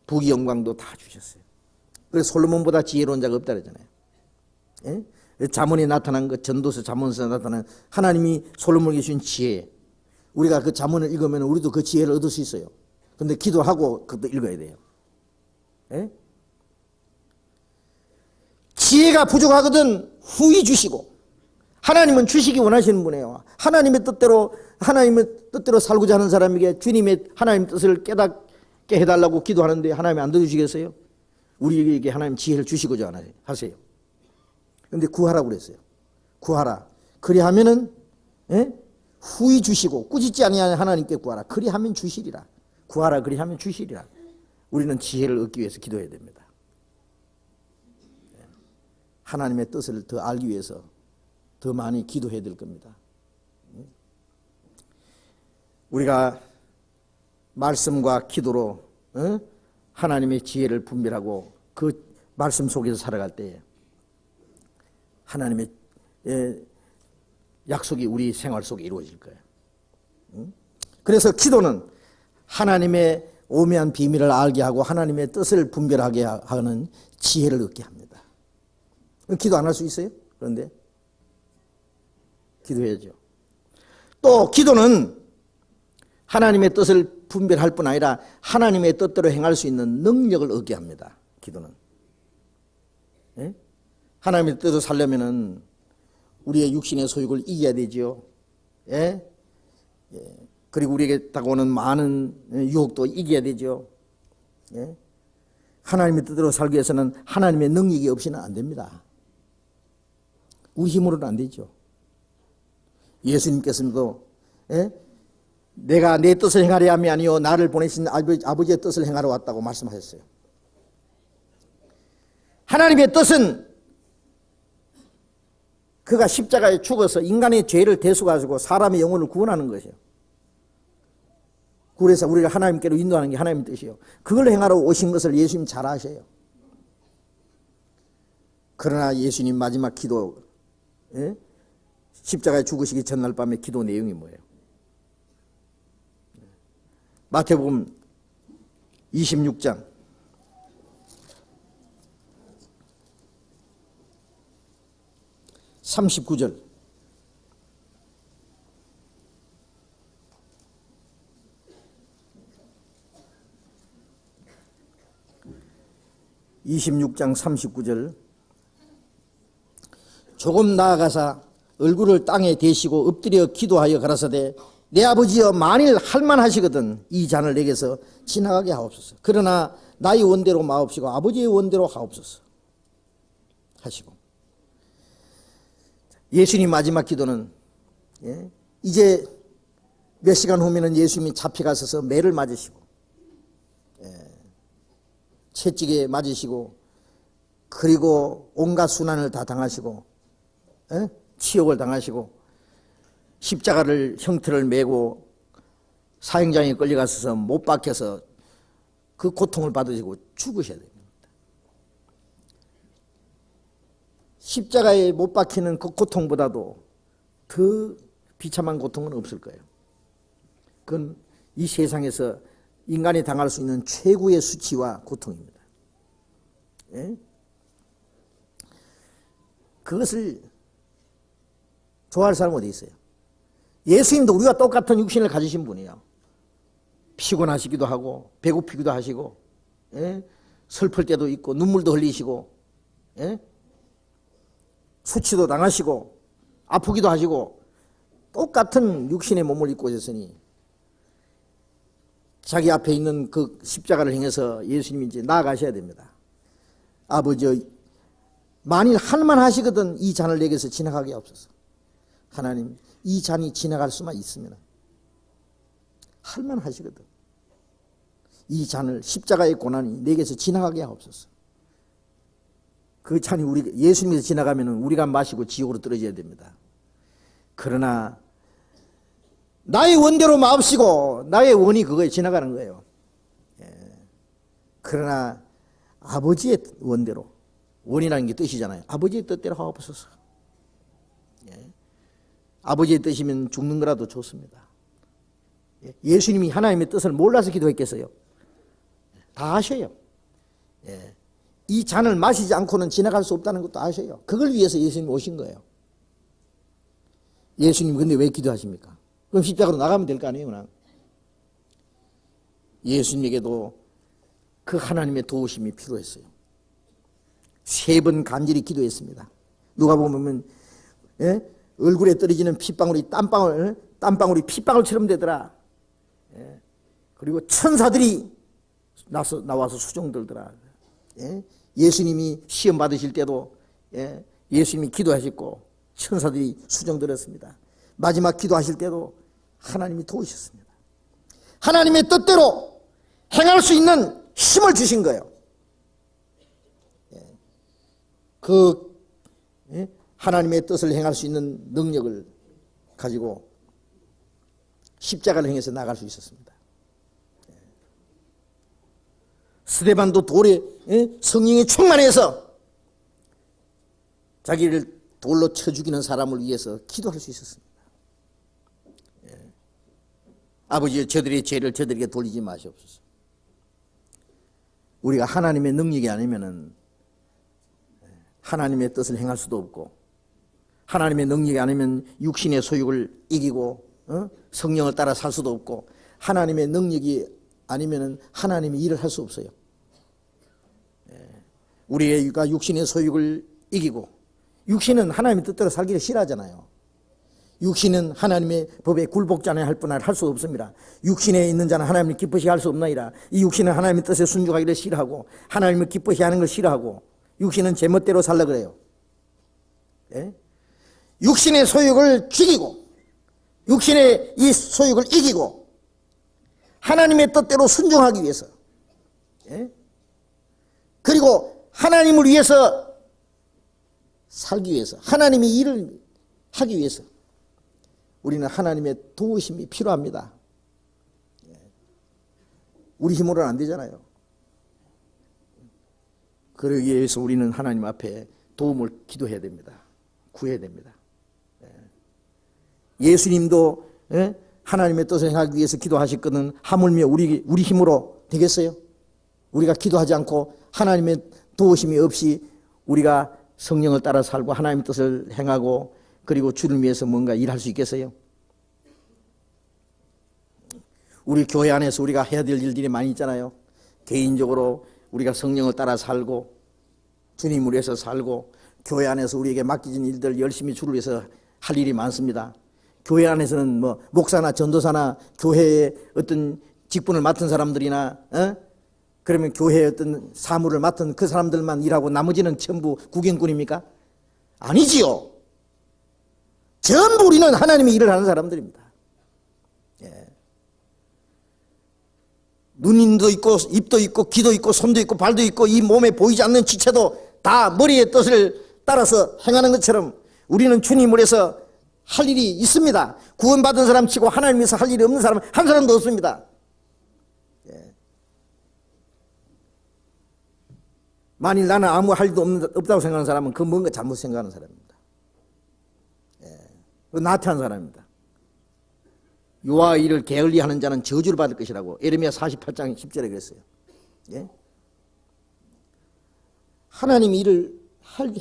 부귀 영광도 다 주셨어요. 그래서 솔로몬보다 지혜로운 자가 없다 그러잖아요. 잠언에 나타난 것, 전도서 잠언에서 나타난 하나님이 솔로몬에게 주신 지혜, 우리가 그 잠언을 읽으면 우리도 그 지혜를 얻을 수 있어요. 그런데 기도하고 그것도 읽어야 돼요. 지혜가 부족하거든 후히 주시고, 하나님은 주시기 원하시는 분이에요. 하나님의 뜻대로 살고자 하는 사람에게 주님의 하나님 뜻을 깨닫게 해달라고 기도하는데 하나님이 안 들어주시겠어요? 우리에게 하나님 지혜를 주시고자 하세요. 그런데 구하라고 그랬어요. 구하라. 그리하면은 후히 주시고, 꾸짖지 아니하는 하나님께 구하라. 그리하면 주시리라. 구하라. 그리하면 주시리라. 우리는 지혜를 얻기 위해서 기도해야 됩니다. 하나님의 뜻을 더 알기 위해서 더 많이 기도해야 될 겁니다. 우리가 말씀과 기도로 하나님의 지혜를 분별하고 그 말씀 속에서 살아갈 때에 하나님의 약속이 우리 생활 속에 이루어질 거예요. 그래서 기도는 하나님의 오묘한 비밀을 알게 하고 하나님의 뜻을 분별하게 하는 지혜를 얻게 합니다. 기도 안 할 수 있어요? 그런데 기도해야죠. 또 기도는 하나님의 뜻을 분별할 뿐 아니라 하나님의 뜻대로 행할 수 있는 능력을 얻게 합니다. 기도는. 예? 하나님의 뜻대로 살려면은 우리의 육신의 소욕을 이겨야 되죠. 예? 예. 그리고 우리에게 다가오는 많은 유혹도 이겨야 되죠. 예? 하나님의 뜻대로 살기 위해서는 하나님의 능력이 없이는 안 됩니다. 우리 힘으로는 안 되죠. 예수님께서도 내가 내 뜻을 행하려 함이 아니요 나를 보내신 아버지의 뜻을 행하러 왔다고 말씀하셨어요. 하나님의 뜻은 그가 십자가에 죽어서 인간의 죄를 대속하시고 사람의 영혼을 구원하는 것이에요. 그래서 우리가 하나님께로 인도하는 게 하나님의 뜻이에요. 그걸 행하러 오신 것을 예수님 잘 아셔요. 그러나 예수님 마지막 기도, 십자가에 죽으시기 전날 밤에 기도 내용이 뭐예요? 마태복음 26장 39절. (26장 39절) 조금 나아가사 얼굴을 땅에 대시고 엎드려 기도하여 가라사대 내 아버지여 만일 할만하시거든 이 잔을 내게서 지나가게 하옵소서. 그러나 나의 원대로 마옵시고 아버지의 원대로 하옵소서 하시고, 예수님 마지막 기도는 이제 몇 시간 후면은 예수님이 잡혀가셔서 매를 맞으시고 채찍에 맞으시고 그리고 온갖 순환을 다 당하시고 치욕을 당하시고 십자가를 형틀을 메고 사형장에 끌려가셔서 못 박혀서 그 고통을 받으시고 죽으셔야 됩니다. 십자가에 못 박히는 그 고통보다도 더 비참한 고통은 없을 거예요. 그건 이 세상에서 인간이 당할 수 있는 최고의 수치와 고통입니다. 그것을 좋아할 사람은 어디 있어요? 예수님도 우리와 똑같은 육신을 가지신 분이에요. 피곤하시기도 하고 배고프기도 하시고 슬플 때도 있고 눈물도 흘리시고 수치도 당하시고 아프기도 하시고 똑같은 육신의 몸을 입고 오셨으니 자기 앞에 있는 그 십자가를 향해서 예수님이 이제 나아가셔야 됩니다. 아버지 만일 할만하시거든 이 잔을 내게서 지나가게 하옵소서. 하나님 이 잔이 지나갈 수만 있으면 할만하시거든 이 잔을 십자가의 고난이 내게서 지나가게 하옵소서. 그 잔이 우리 예수님께서 지나가면 우리가 마시고 지옥으로 떨어져야 됩니다. 그러나 나의 원대로 마옵시고 나의 원이 그거에 지나가는 거예요. 그러나 아버지의 원대로, 원이라는 게 뜻이잖아요. 아버지의 뜻대로 하옵소서. 아버지의 뜻이면 죽는 거라도 좋습니다. 예수님이 하나님의 뜻을 몰라서 기도했겠어요? 다 아셔요. 이 잔을 마시지 않고는 지나갈 수 없다는 것도 아셔요. 그걸 위해서 예수님이 오신 거예요. 예수님 근데 왜 기도하십니까? 그럼 십자가로 나가면 될 거 아니에요, 그냥. 예수님에게도 그 하나님의 도우심이 필요했어요. 3번 간절히 기도했습니다. 누가 보면 얼굴에 떨어지는 핏방울이 땀방울이 핏방울처럼 되더라. 그리고 천사들이 나와서 수종들더라. 예수님이 시험 받으실 때도 예수님이 기도하셨고 천사들이 수종들었습니다. 마지막 기도하실 때도 하나님이 도우셨습니다. 하나님의 뜻대로 행할 수 있는 힘을 주신 거예요. 그 하나님의 뜻을 행할 수 있는 능력을 가지고 십자가를 행해서 나갈 수 있었습니다. 스데반도 돌에 성령에 충만해서 자기를 돌로 쳐 죽이는 사람을 위해서 기도할 수 있었습니다. 아버지여, 저들의 죄를 저들에게 돌리지 마시옵소서. 우리가 하나님의 능력이 아니면은 하나님의 뜻을 행할 수도 없고, 하나님의 능력이 아니면 육신의 소욕을 이기고 성령을 따라 살 수도 없고, 하나님의 능력이 아니면은 하나님의 일을 할 수 없어요. 우리가 육신의 소욕을 이기고, 육신은 하나님의 뜻대로 살기를 싫어하잖아요. 육신은 하나님의 법에 굴복자나 할 뿐 할 수 없습니다. 육신에 있는 자는 하나님을 기쁘시 할 수 없나이다. 이 육신은 하나님의 뜻에 순종하기를 싫어하고 하나님을 기쁘시 하는 걸 싫어하고 육신은 제멋대로 살라 그래요. 육신의 소욕을 죽이고 육신의 이 소욕을 이기고 하나님의 뜻대로 순종하기 위해서, 그리고 하나님을 위해서 살기 위해서, 하나님의 일을 하기 위해서 우리는 하나님의 도우심이 필요합니다. 우리 힘으로는 안 되잖아요. 그러기 위해서 우리는 하나님 앞에 도움을 기도해야 됩니다. 구해야 됩니다. 예수님도 하나님의 뜻을 행하기 위해서 기도하셨거든. 하물며 우리 힘으로 되겠어요? 우리가 기도하지 않고 하나님의 도우심이 없이 우리가 성령을 따라 살고 하나님의 뜻을 행하고 그리고 주를 위해서 뭔가 일할 수 있겠어요? 우리 교회 안에서 우리가 해야 될 일들이 많이 있잖아요. 개인적으로 우리가 성령을 따라 살고 주님을 위해서 살고, 교회 안에서 우리에게 맡겨진 일들 열심히 주를 위해서 할 일이 많습니다. 교회 안에서는 뭐 목사나 전도사나 교회의 어떤 직분을 맡은 사람들이나 그러면 교회의 어떤 사무를 맡은 그 사람들만 일하고 나머지는 전부 구경꾼입니까? 아니지요. 전부 우리는 하나님의 일을 하는 사람들입니다. 눈도 있고 입도 있고 귀도 있고 손도 있고 발도 있고 이 몸에 보이지 않는 지체도 다 머리의 뜻을 따라서 행하는 것처럼 우리는 주님을 위해서 할 일이 있습니다. 구원받은 사람 치고 하나님 위해서 할 일이 없는 사람은 한 사람도 없습니다. 만일 나는 아무 할 일도 없다고 생각하는 사람은 그 뭔가 잘못 생각하는 사람입니다. 나태한 사람입니다. 요와 일을 게을리하는 자는 저주를 받을 것이라고 예레미야 48장 10절에 그랬어요. 하나님 일을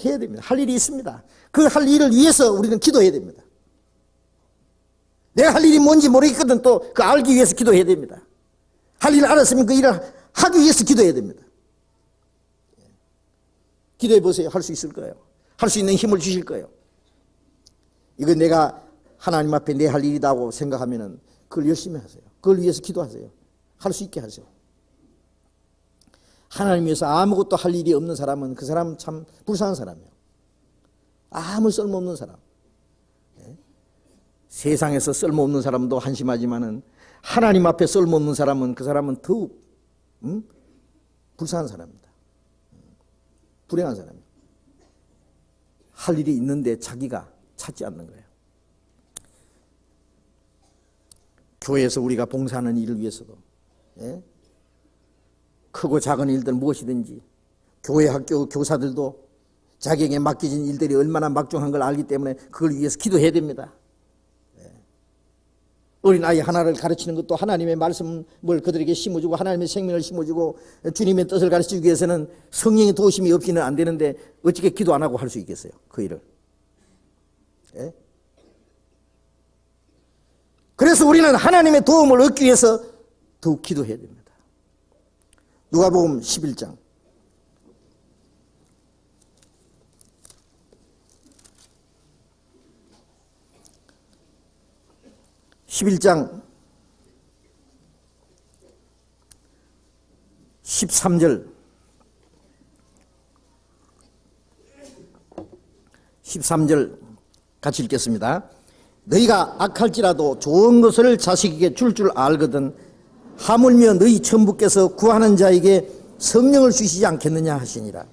해야 됩니다. 할 일이 있습니다. 그 할 일을 위해서 우리는 기도해야 됩니다. 내가 할 일이 뭔지 모르겠거든 또 그 알기 위해서 기도해야 됩니다. 할 일을 알았으면 그 일을 하기 위해서 기도해야 됩니다. 기도해 보세요. 할 수 있을 거예요. 할 수 있는 힘을 주실 거예요. 이거 내가 하나님 앞에 내 할 일이라고 생각하면은 그걸 열심히 하세요. 그걸 위해서 기도하세요. 할 수 있게 하세요. 하나님 위해서 아무것도 할 일이 없는 사람은 그 사람은 참 불쌍한 사람이에요. 아무 쓸모없는 사람. 세상에서 쓸모없는 사람도 한심하지만은 하나님 앞에 쓸모없는 사람은 그 사람은 더욱 불쌍한 사람입니다. 불행한 사람이에요. 할 일이 있는데 자기가 찾지 않는 거예요. 교회에서 우리가 봉사하는 일을 위해서도 크고 작은 일들 무엇이든지 교회 학교 교사들도 자기에게 맡겨진 일들이 얼마나 막중한 걸 알기 때문에 그걸 위해서 기도해야 됩니다. 어린아이 하나를 가르치는 것도 하나님의 말씀을 그들에게 심어주고 하나님의 생명을 심어주고 주님의 뜻을 가르치기 위해서는 성령의 도우심이 없이는 안 되는데 어떻게 기도 안 하고 할 수 있겠어요? 그 일을. 그래서 우리는 하나님의 도움을 얻기 위해서 더욱 기도해야 됩니다. 누가복음 11장 11장 13절 13절 같이 읽겠습니다. 너희가 악할지라도 좋은 것을 자식에게 줄 알거든 하물며 너희 천부께서 구하는 자에게 성령을 주시지 않겠느냐 하시니라.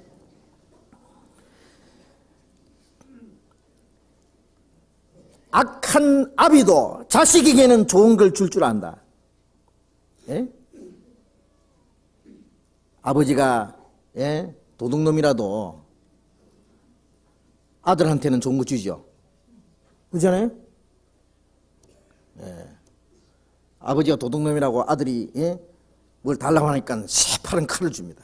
악한 아비도 자식에게는 좋은 걸 줄 안다. 예? 아버지가 도둑놈이라도 아들한테는 좋은 거 주죠. 그렇잖아요? 아버지가 도둑놈이라고 아들이 뭘 달라고 하니까 새파란 칼을 줍니다.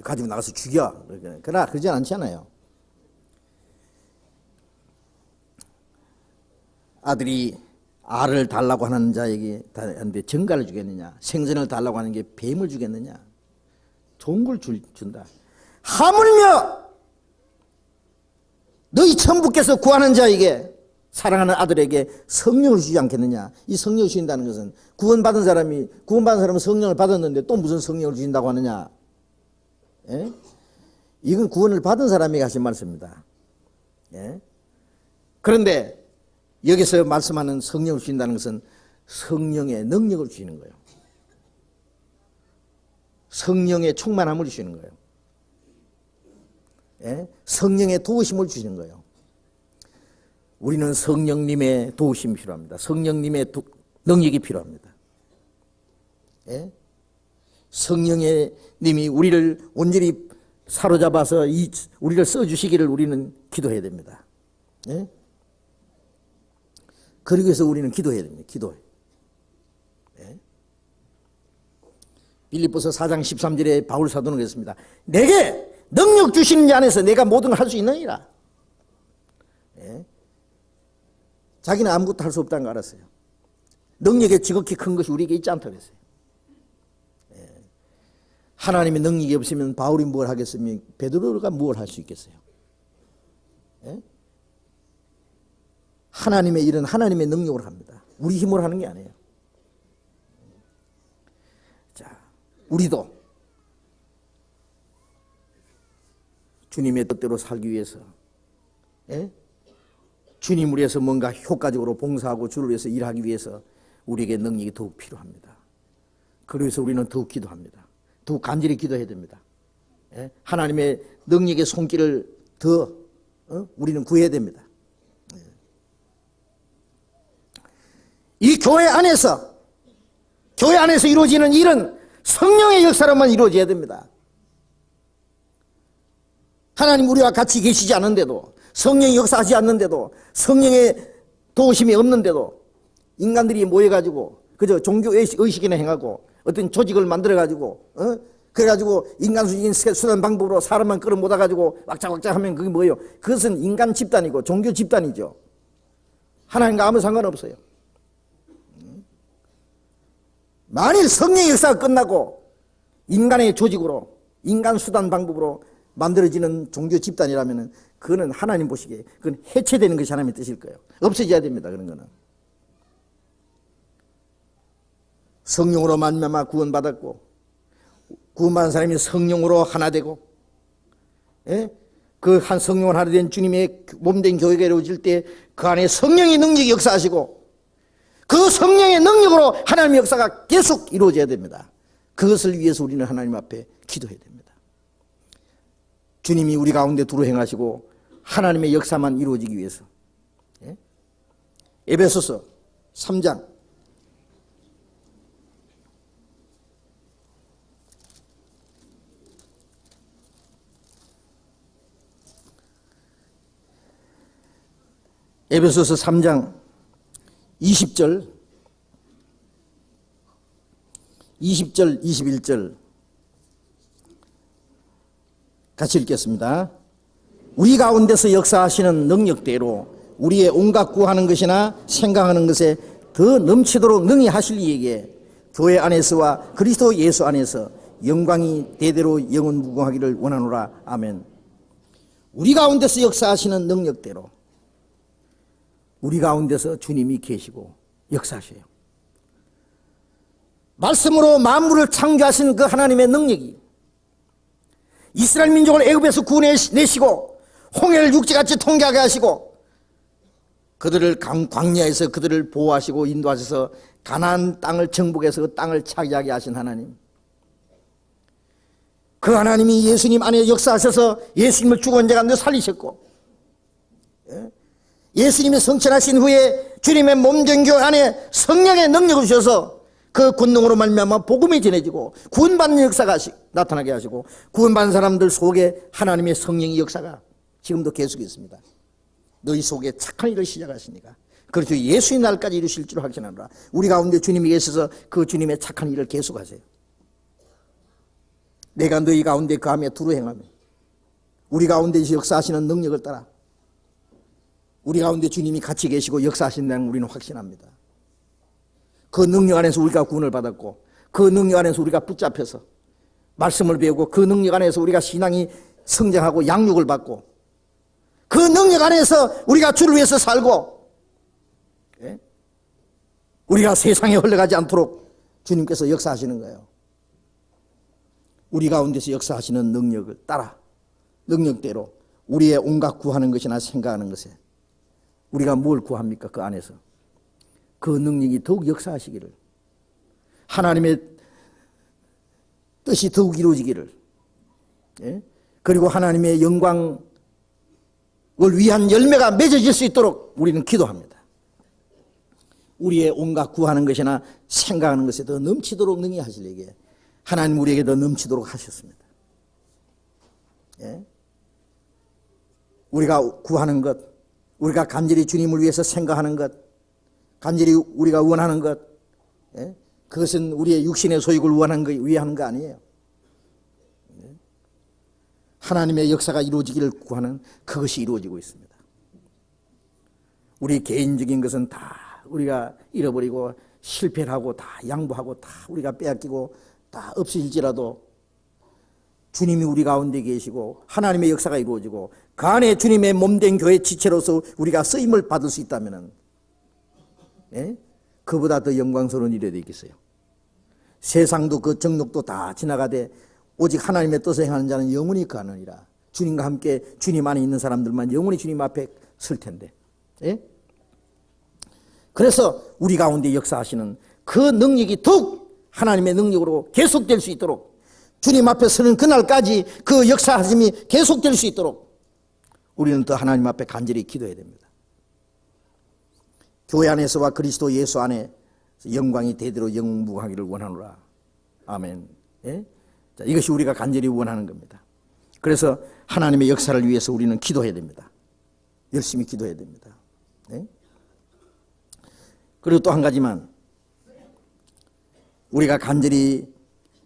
가지고 나가서 죽여. 그러나 그러지 않잖아요. 아들이 알을 달라고 하는 자에게 하는데 정갈을 주겠느냐, 생선을 달라고 하는 게 뱀을 주겠느냐. 좋은 걸 준다. 하물며 너희 천부께서 구하는 자에게, 사랑하는 아들에게 성령을 주지 않겠느냐. 이 성령을 주신다는 것은 구원받은 사람은 성령을 받았는데 또 무슨 성령을 주신다고 하느냐. 예? 이건 구원을 받은 사람이 하신 말씀입니다. 예? 그런데 여기서 말씀하는 성령을 주신다는 것은 성령의 능력을 주시는 거예요. 성령의 충만함을 주시는 거예요. 예? 성령의 도우심을 주시는 거예요. 우리는 성령님의 도우심이 필요합니다. 성령님의 능력이 필요합니다. 예? 성령의 님이 우리를 온전히 사로잡아서 우리를 써주시기를 우리는 기도해야 됩니다. 예? 그러기 위해서 우리는 기도해야 됩니다. 기도해. 예? 빌립보서 4장 13절에 바울 사도는 그랬습니다. 내게 능력 주시는 자 안에서 내가 모든 걸 할 수 있느니라. 예? 자기는 아무것도 할 수 없다는 거 알았어요. 능력의 지극히 큰 것이 우리에게 있지 않다고 그랬어요. 예. 하나님의 능력이 없으면 바울이 뭘 하겠으면 베드로가 뭘 할 수 있겠어요. 예? 하나님의 일은 하나님의 능력으로 합니다. 우리 힘으로 하는 게 아니에요. 자, 우리도 주님의 뜻대로 살기 위해서, 예? 주님을 위해서 뭔가 효과적으로 봉사하고 주를 위해서 일하기 위해서 우리에게 능력이 더욱 필요합니다. 그래서 우리는 더욱 기도합니다. 더욱 간절히 기도해야 됩니다. 예? 하나님의 능력의 손길을 더 우리는 구해야 됩니다. 이 교회 안에서 이루어지는 일은 성령의 역사로만 이루어져야 됩니다. 하나님 우리와 같이 계시지 않는데도, 성령이 역사하지 않는데도, 성령의 도우심이 없는데도 인간들이 모여가지고 그저 종교 의식이나 행하고 어떤 조직을 만들어가지고 그래가지고 인간적인 수단 방법으로 사람만 끌어모아가지고 왁짝왁짝 하면 그게 뭐예요? 그것은 인간 집단이고 종교 집단이죠. 하나님과 아무 상관없어요. 만일 성령의 역사가 끝나고 인간의 조직으로, 인간 수단 방법으로 만들어지는 종교 집단이라면 그거는 하나님 보시기에 그건 해체되는 것이 하나님의 뜻일 거예요. 없어져야 됩니다. 그런 거는. 성령으로 말미암아 구원받았고, 구원받은 사람이 성령으로 하나 되고, 예? 그 한 성령으로 하나 된 주님의 몸된 교회가 이루어질 때 그 안에 성령의 능력이 역사하시고, 그 성령의 능력으로 하나님의 역사가 계속 이루어져야 됩니다. 그것을 위해서 우리는 하나님 앞에 기도해야 됩니다. 주님이 우리 가운데 두루 행하시고 하나님의 역사만 이루어지기 위해서. 예? 에베소서 3장 20절 21절 같이 읽겠습니다. 우리 가운데서 역사하시는 능력대로 우리의 온갖 구하는 것이나 생각하는 것에 더 넘치도록 능히 하실 이에게 교회 안에서와 그리스도 예수 안에서 영광이 대대로 영원무궁하기를 원하노라. 아멘. 우리 가운데서 역사하시는 능력대로 우리 가운데서 주님이 계시고 역사하셔요. 말씀으로 만물을 창조하신 그 하나님의 능력이 이스라엘 민족을 애굽에서 구원해내시고 홍해를 육지같이 통과하게 하시고 그들을 광야에서 그들을 보호하시고 인도하셔서 가나안 땅을 정복해서 그 땅을 차지하게 하신 하나님, 그 하나님이 예수님 안에 역사하셔서 예수님을 죽은 자 가운데 살리셨고, 예수님이 성천하신 후에 주님의 몸된 교회 안에 성령의 능력을 주셔서 그 권능으로 말미암아 복음이 전해지고 구원받는 역사가 나타나게 하시고, 구원받은 사람들 속에 하나님의 성령의 역사가 지금도 계속 있습니다. 너희 속에 착한 일을 시작하시니까 그래서 예수의 날까지 이루실 줄 확신하노라. 우리 가운데 주님이 계셔서 그 주님의 착한 일을 계속하세요. 내가 너희 가운데 거하며 두루 행하며 우리 가운데 역사하시는 능력을 따라 우리 가운데 주님이 같이 계시고 역사하신다는 우리는 확신합니다. 그 능력 안에서 우리가 구원을 받았고, 그 능력 안에서 우리가 붙잡혀서 말씀을 배우고, 그 능력 안에서 우리가 신앙이 성장하고 양육을 받고, 그 능력 안에서 우리가 주를 위해서 살고, 우리가 세상에 흘러가지 않도록 주님께서 역사하시는 거예요. 우리 가운데서 역사하시는 능력을 따라 능력대로 우리의 온갖 구하는 것이나 생각하는 것에 우리가 뭘 구합니까? 그 안에서 그 능력이 더욱 역사하시기를, 하나님의 뜻이 더욱 이루어지기를, 그리고 하나님의 영광을 위한 열매가 맺어질 수 있도록 우리는 기도합니다. 우리의 온갖 구하는 것이나 생각하는 것에 더 넘치도록 능히 하시려게 하나님 우리에게 더 넘치도록 하셨습니다. 우리가 구하는 것, 우리가 간절히 주님을 위해서 생각하는 것, 간절히 우리가 원하는 것, 그것은 우리의 육신의 소욕을 위한 거 아니에요. 하나님의 역사가 이루어지기를 구하는 그것이 이루어지고 있습니다. 우리 개인적인 것은 다 우리가 잃어버리고 실패를 하고 다 양보하고 다 우리가 빼앗기고 다 없어질지라도 주님이 우리 가운데 계시고 하나님의 역사가 이루어지고 그 안에 주님의 몸된 교회 지체로서 우리가 쓰임을 받을 수 있다면 그보다 더 영광스러운 일이 어디 있겠어요. 세상도 그 정욕도 다 지나가되 오직 하나님의 뜻을 행하는 자는 영원히 가느니라. 주님과 함께 주님 안에 있는 사람들만 영원히 주님 앞에 설 텐데, 그래서 우리 가운데 역사하시는 그 능력이 더욱 하나님의 능력으로 계속될 수 있도록, 주님 앞에 서는 그날까지 그 역사하심이 계속될 수 있도록 우리는 더 하나님 앞에 간절히 기도해야 됩니다. 교회 안에서와 그리스도 예수 안에 영광이 대대로 영무하기를 원하노라. 아멘. 자, 이것이 우리가 간절히 원하는 겁니다. 그래서 하나님의 역사를 위해서 우리는 기도해야 됩니다. 열심히 기도해야 됩니다. 그리고 또 한 가지만, 우리가 간절히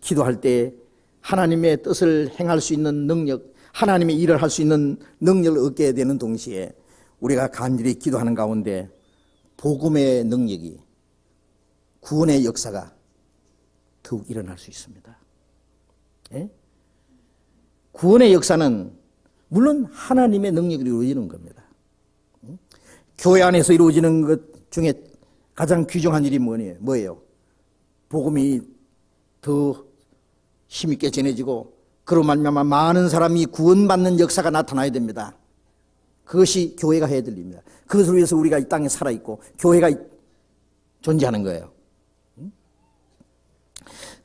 기도할 때 하나님의 뜻을 행할 수 있는 능력, 하나님의 일을 할 수 있는 능력을 얻게 되는 동시에 우리가 간절히 기도하는 가운데 복음의 능력이, 구원의 역사가 더욱 일어날 수 있습니다. 구원의 역사는 물론 하나님의 능력으로 이루어지는 겁니다. 교회 안에서 이루어지는 것 중에 가장 귀중한 일이 뭐예요? 복음이 더 힘있게 전해지고 그로 말미암아 많은 사람이 구원받는 역사가 나타나야 됩니다. 그것이 교회가 해야 될 일입니다. 그것을 위해서 우리가 이 땅에 살아있고 교회가 존재하는 거예요.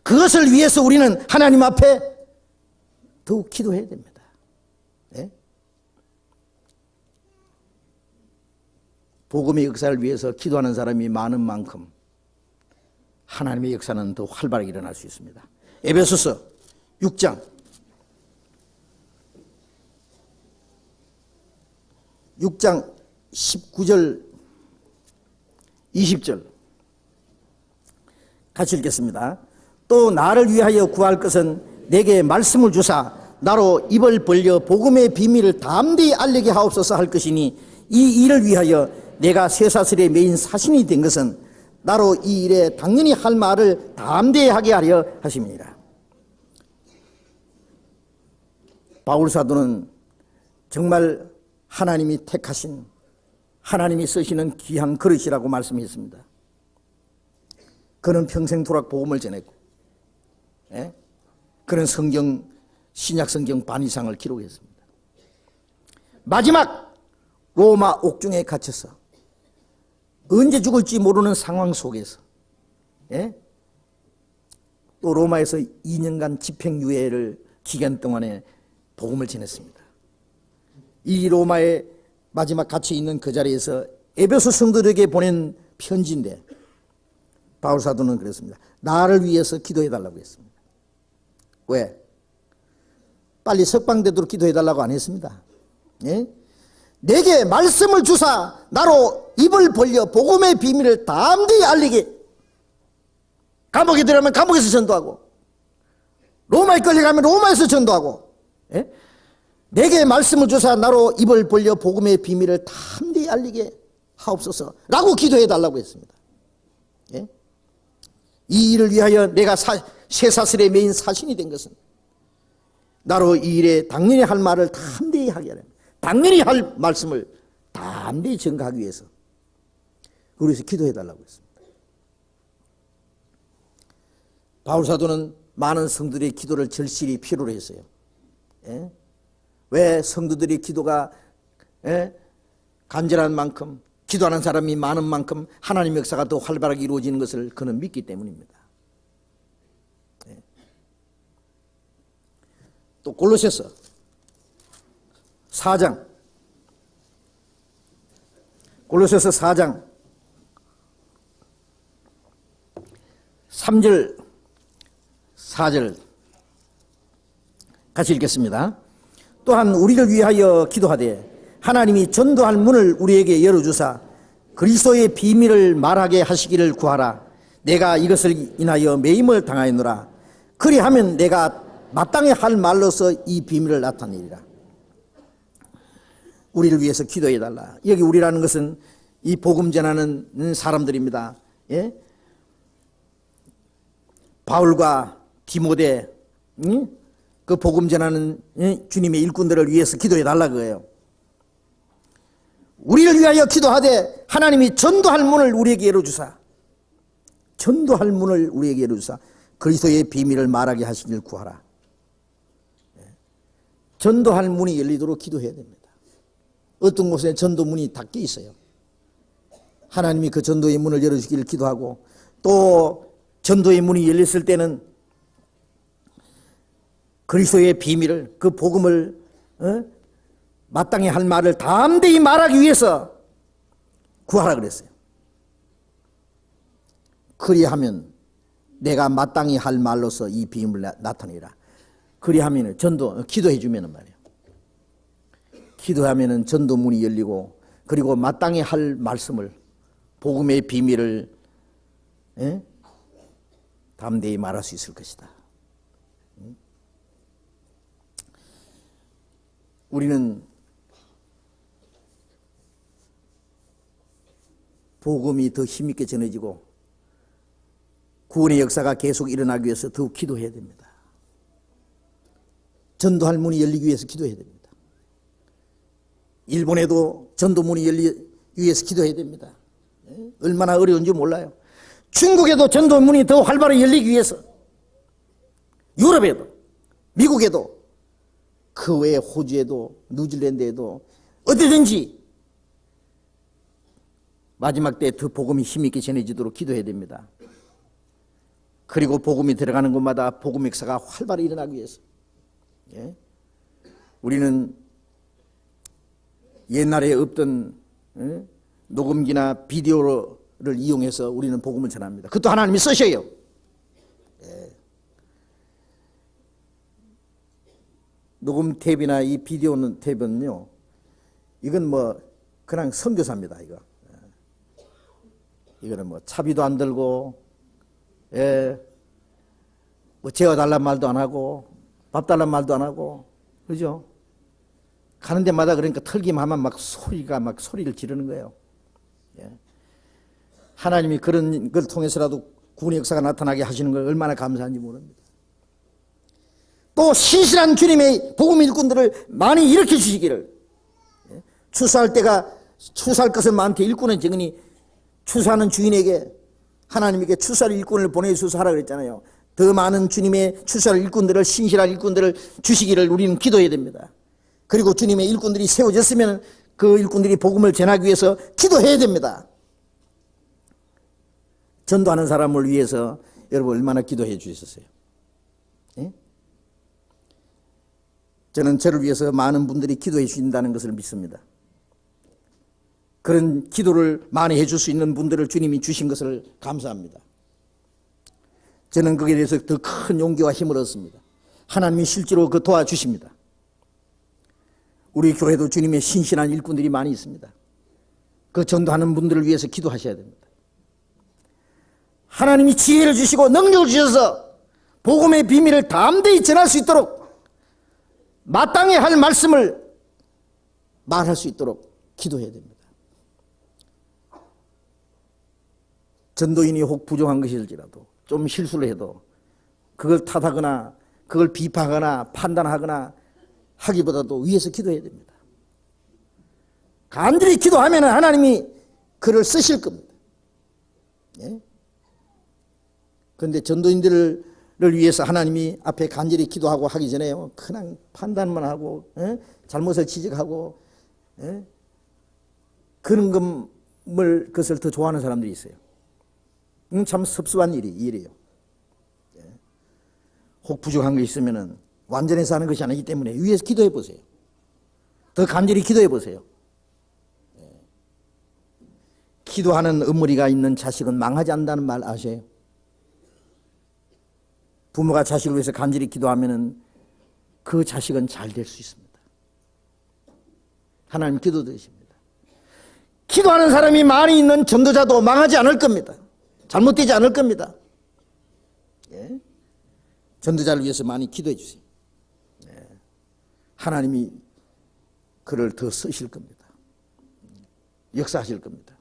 그것을 위해서 우리는 하나님 앞에 더욱 기도해야 됩니다. 복음의 역사를 위해서 기도하는 사람이 많은 만큼 하나님의 역사는 더 활발하게 일어날 수 있습니다. 에베소서 6장 19절 20절 같이 읽겠습니다. 또 나를 위하여 구할 것은 내게 말씀을 주사 나로 입을 벌려 복음의 비밀을 담대히 알리게 하옵소서 할 것이니, 이 일을 위하여 내가 쇠사슬에 매인 사신이 된 것은 나로 이 일에 당연히 할 말을 담대히 하게 하려 하십니다. 바울 사도는 정말 하나님이 택하신 하나님이 쓰시는 귀한 그릇이라고 말씀했습니다. 그는 평생 도락 복음을 전했고, 예? 그는 신약 성경 반 이상을 기록했습니다. 마지막 로마 옥중에 갇혀서 언제 죽을지 모르는 상황 속에서, 예? 또 로마에서 2년간 집행유예를 기간 동안에 복음을 전했습니다. 이 로마에 마지막 갇혀 있는 그 자리에서 에베소 성도들에게 보낸 편지인데 바울 사도는 그랬습니다. 나를 위해서 기도해 달라고 했습니다. 왜? 빨리 석방되도록 기도해 달라고 안 했습니다. 예? 내게 말씀을 주사 나로 입을 벌려 복음의 비밀을 담대히 알리게. 감옥에 들어가면 감옥에서 전도하고, 로마에 끌려가면 로마에서 전도하고, 예? 내게 말씀을 주사 나로 입을 벌려 복음의 비밀을 담대히 알리게 하옵소서 라고 기도해 달라고 했습니다. 예? 이 일을 위하여 내가 쇠사슬에 매인 사신이 된 것은 나로 이 일에 당연히 할 말을 담대히 하게 하라. 당연히 할 말씀을 담대히 전가하기 위해서 그래서 기도해 달라고 했습니다. 바울 사도는 많은 성도들의 기도를 절실히 필요로 했어요. 예? 왜 성도들의 기도가, 예? 간절한 만큼, 기도하는 사람이 많은 만큼 하나님의 역사가 더 활발하게 이루어지는 것을 그는 믿기 때문입니다. 예. 또 골로새서 4장, 골로새서 4장 3절 4절 같이 읽겠습니다. 또한 우리를 위하여 기도하되 하나님이 전도할 문을 우리에게 열어주사 그리스도의 비밀을 말하게 하시기를 구하라. 내가 이것을 인하여 매임을 당하였노라. 그리하면 내가 마땅히 할 말로서 이 비밀을 나타내리라. 우리를 위해서 기도해달라. 여기 우리라는 것은 이 복음 전하는 사람들입니다. 예? 바울과 디모데, 그 복음 전하는 주님의 일꾼들을 위해서 기도해 달라 그거예요. 우리를 위하여 기도하되 하나님이 전도할 문을 우리에게 열어주사, 전도할 문을 우리에게 열어주사 그리스도의 비밀을 말하게 하시길 구하라. 전도할 문이 열리도록 기도해야 됩니다. 어떤 곳에 전도 문이 닫혀 있어요. 하나님이 그 전도의 문을 열어주기를 기도하고, 또 전도의 문이 열렸을 때는 그리스도의 비밀을, 그 복음을 마땅히 할 말을 담대히 말하기 위해서 구하라 그랬어요. 그리하면 내가 마땅히 할 말로서 이 비밀을 나타내라. 그리하면 기도해 주면 말이에요. 기도하면 전도문이 열리고, 그리고 마땅히 할 말씀을, 복음의 비밀을 담대히 말할 수 있을 것이다. 우리는 복음이 더 힘있게 전해지고 구원의 역사가 계속 일어나기 위해서 더욱 기도해야 됩니다. 전도할 문이 열리기 위해서 기도해야 됩니다. 일본에도 전도문이 열리기 위해서 기도해야 됩니다. 얼마나 어려운지 몰라요. 중국에도 전도문이 더 활발하게 열리기 위해서, 유럽에도, 미국에도, 그 외에 호주에도, 뉴질랜드에도 어디든지 마지막 때 더 복음이 힘있게 전해지도록 기도해야 됩니다. 그리고 복음이 들어가는 곳마다 복음 역사가 활발히 일어나기 위해서, 예? 우리는 옛날에 없던 녹음기나 비디오를 이용해서 우리는 복음을 전합니다. 그것도 하나님이 쓰셔요. 예. 녹음 탭이나 이 비디오 탭은요, 이건 뭐 그냥 선교사입니다. 이거는 뭐 차비도 안 들고, 예, 뭐 재워달란 말도 안 하고, 밥 달란 말도 안 하고, 그죠? 가는 데마다 그러니까 털기만 하면 막 소리를 지르는 거예요. 예. 하나님이 그런 걸 통해서라도 구원의 역사가 나타나게 하시는 걸 얼마나 감사한지 모릅니다. 또 신실한 주님의 복음 일꾼들을 많이 일으켜 주시기를, 예. 추수할 때가 추수할 것을 많대 일꾼은 정은이 추수하는 주인에게 하나님에게 추수할 일꾼을 보내주셔서 하라 그랬잖아요. 더 많은 주님의 추수할 일꾼들을 신실한 일꾼들을 주시기를 우리는 기도해야 됩니다. 그리고 주님의 일꾼들이 세워졌으면 그 일꾼들이 복음을 전하기 위해서 기도해야 됩니다. 전도하는 사람을 위해서 여러분 얼마나 기도해 주셨어요? 예? 저는 저를 위해서 많은 분들이 기도해 주신다는 것을 믿습니다. 그런 기도를 많이 해줄 수 있는 분들을 주님이 주신 것을 감사합니다. 저는 거기에 대해서 더 큰 용기와 힘을 얻습니다. 하나님이 실제로 그 도와주십니다. 우리 교회도 주님의 신실한 일꾼들이 많이 있습니다. 그 전도하는 분들을 위해서 기도하셔야 됩니다. 하나님이 지혜를 주시고 능력을 주셔서 복음의 비밀을 담대히 전할 수 있도록 마땅히 할 말씀을 말할 수 있도록 기도해야 됩니다. 전도인이 혹 부족한 것일지라도 좀 실수를 해도 그걸 탓하거나 그걸 비판하거나 판단하거나 하기보다도 위에서 기도해야 됩니다. 간절히 기도하면 하나님이 그를 쓰실 겁니다. 예? 그런데 전도인들을 위해서 하나님이 앞에 간절히 기도하고 하기 전에요, 그냥 판단만 하고 잘못을 지적하고 그런 것을 더 좋아하는 사람들이 있어요. 참 섭섭한 일이에요. 혹 부족한 게 있으면 완전해서 하는 것이 아니기 때문에 위에서 기도해 보세요. 더 간절히 기도해 보세요. 기도하는 어머니가 있는 자식은 망하지 않는다는 말 아세요? 부모가 자식을 위해서 간절히 기도하면 그 자식은 잘 될 수 있습니다. 하나님 기도 들으십니다. 기도하는 사람이 많이 있는 전도자도 망하지 않을 겁니다. 잘못되지 않을 겁니다. 예? 전도자를 위해서 많이 기도해 주세요. 예. 하나님이 그를 더 쓰실 겁니다. 역사하실 겁니다.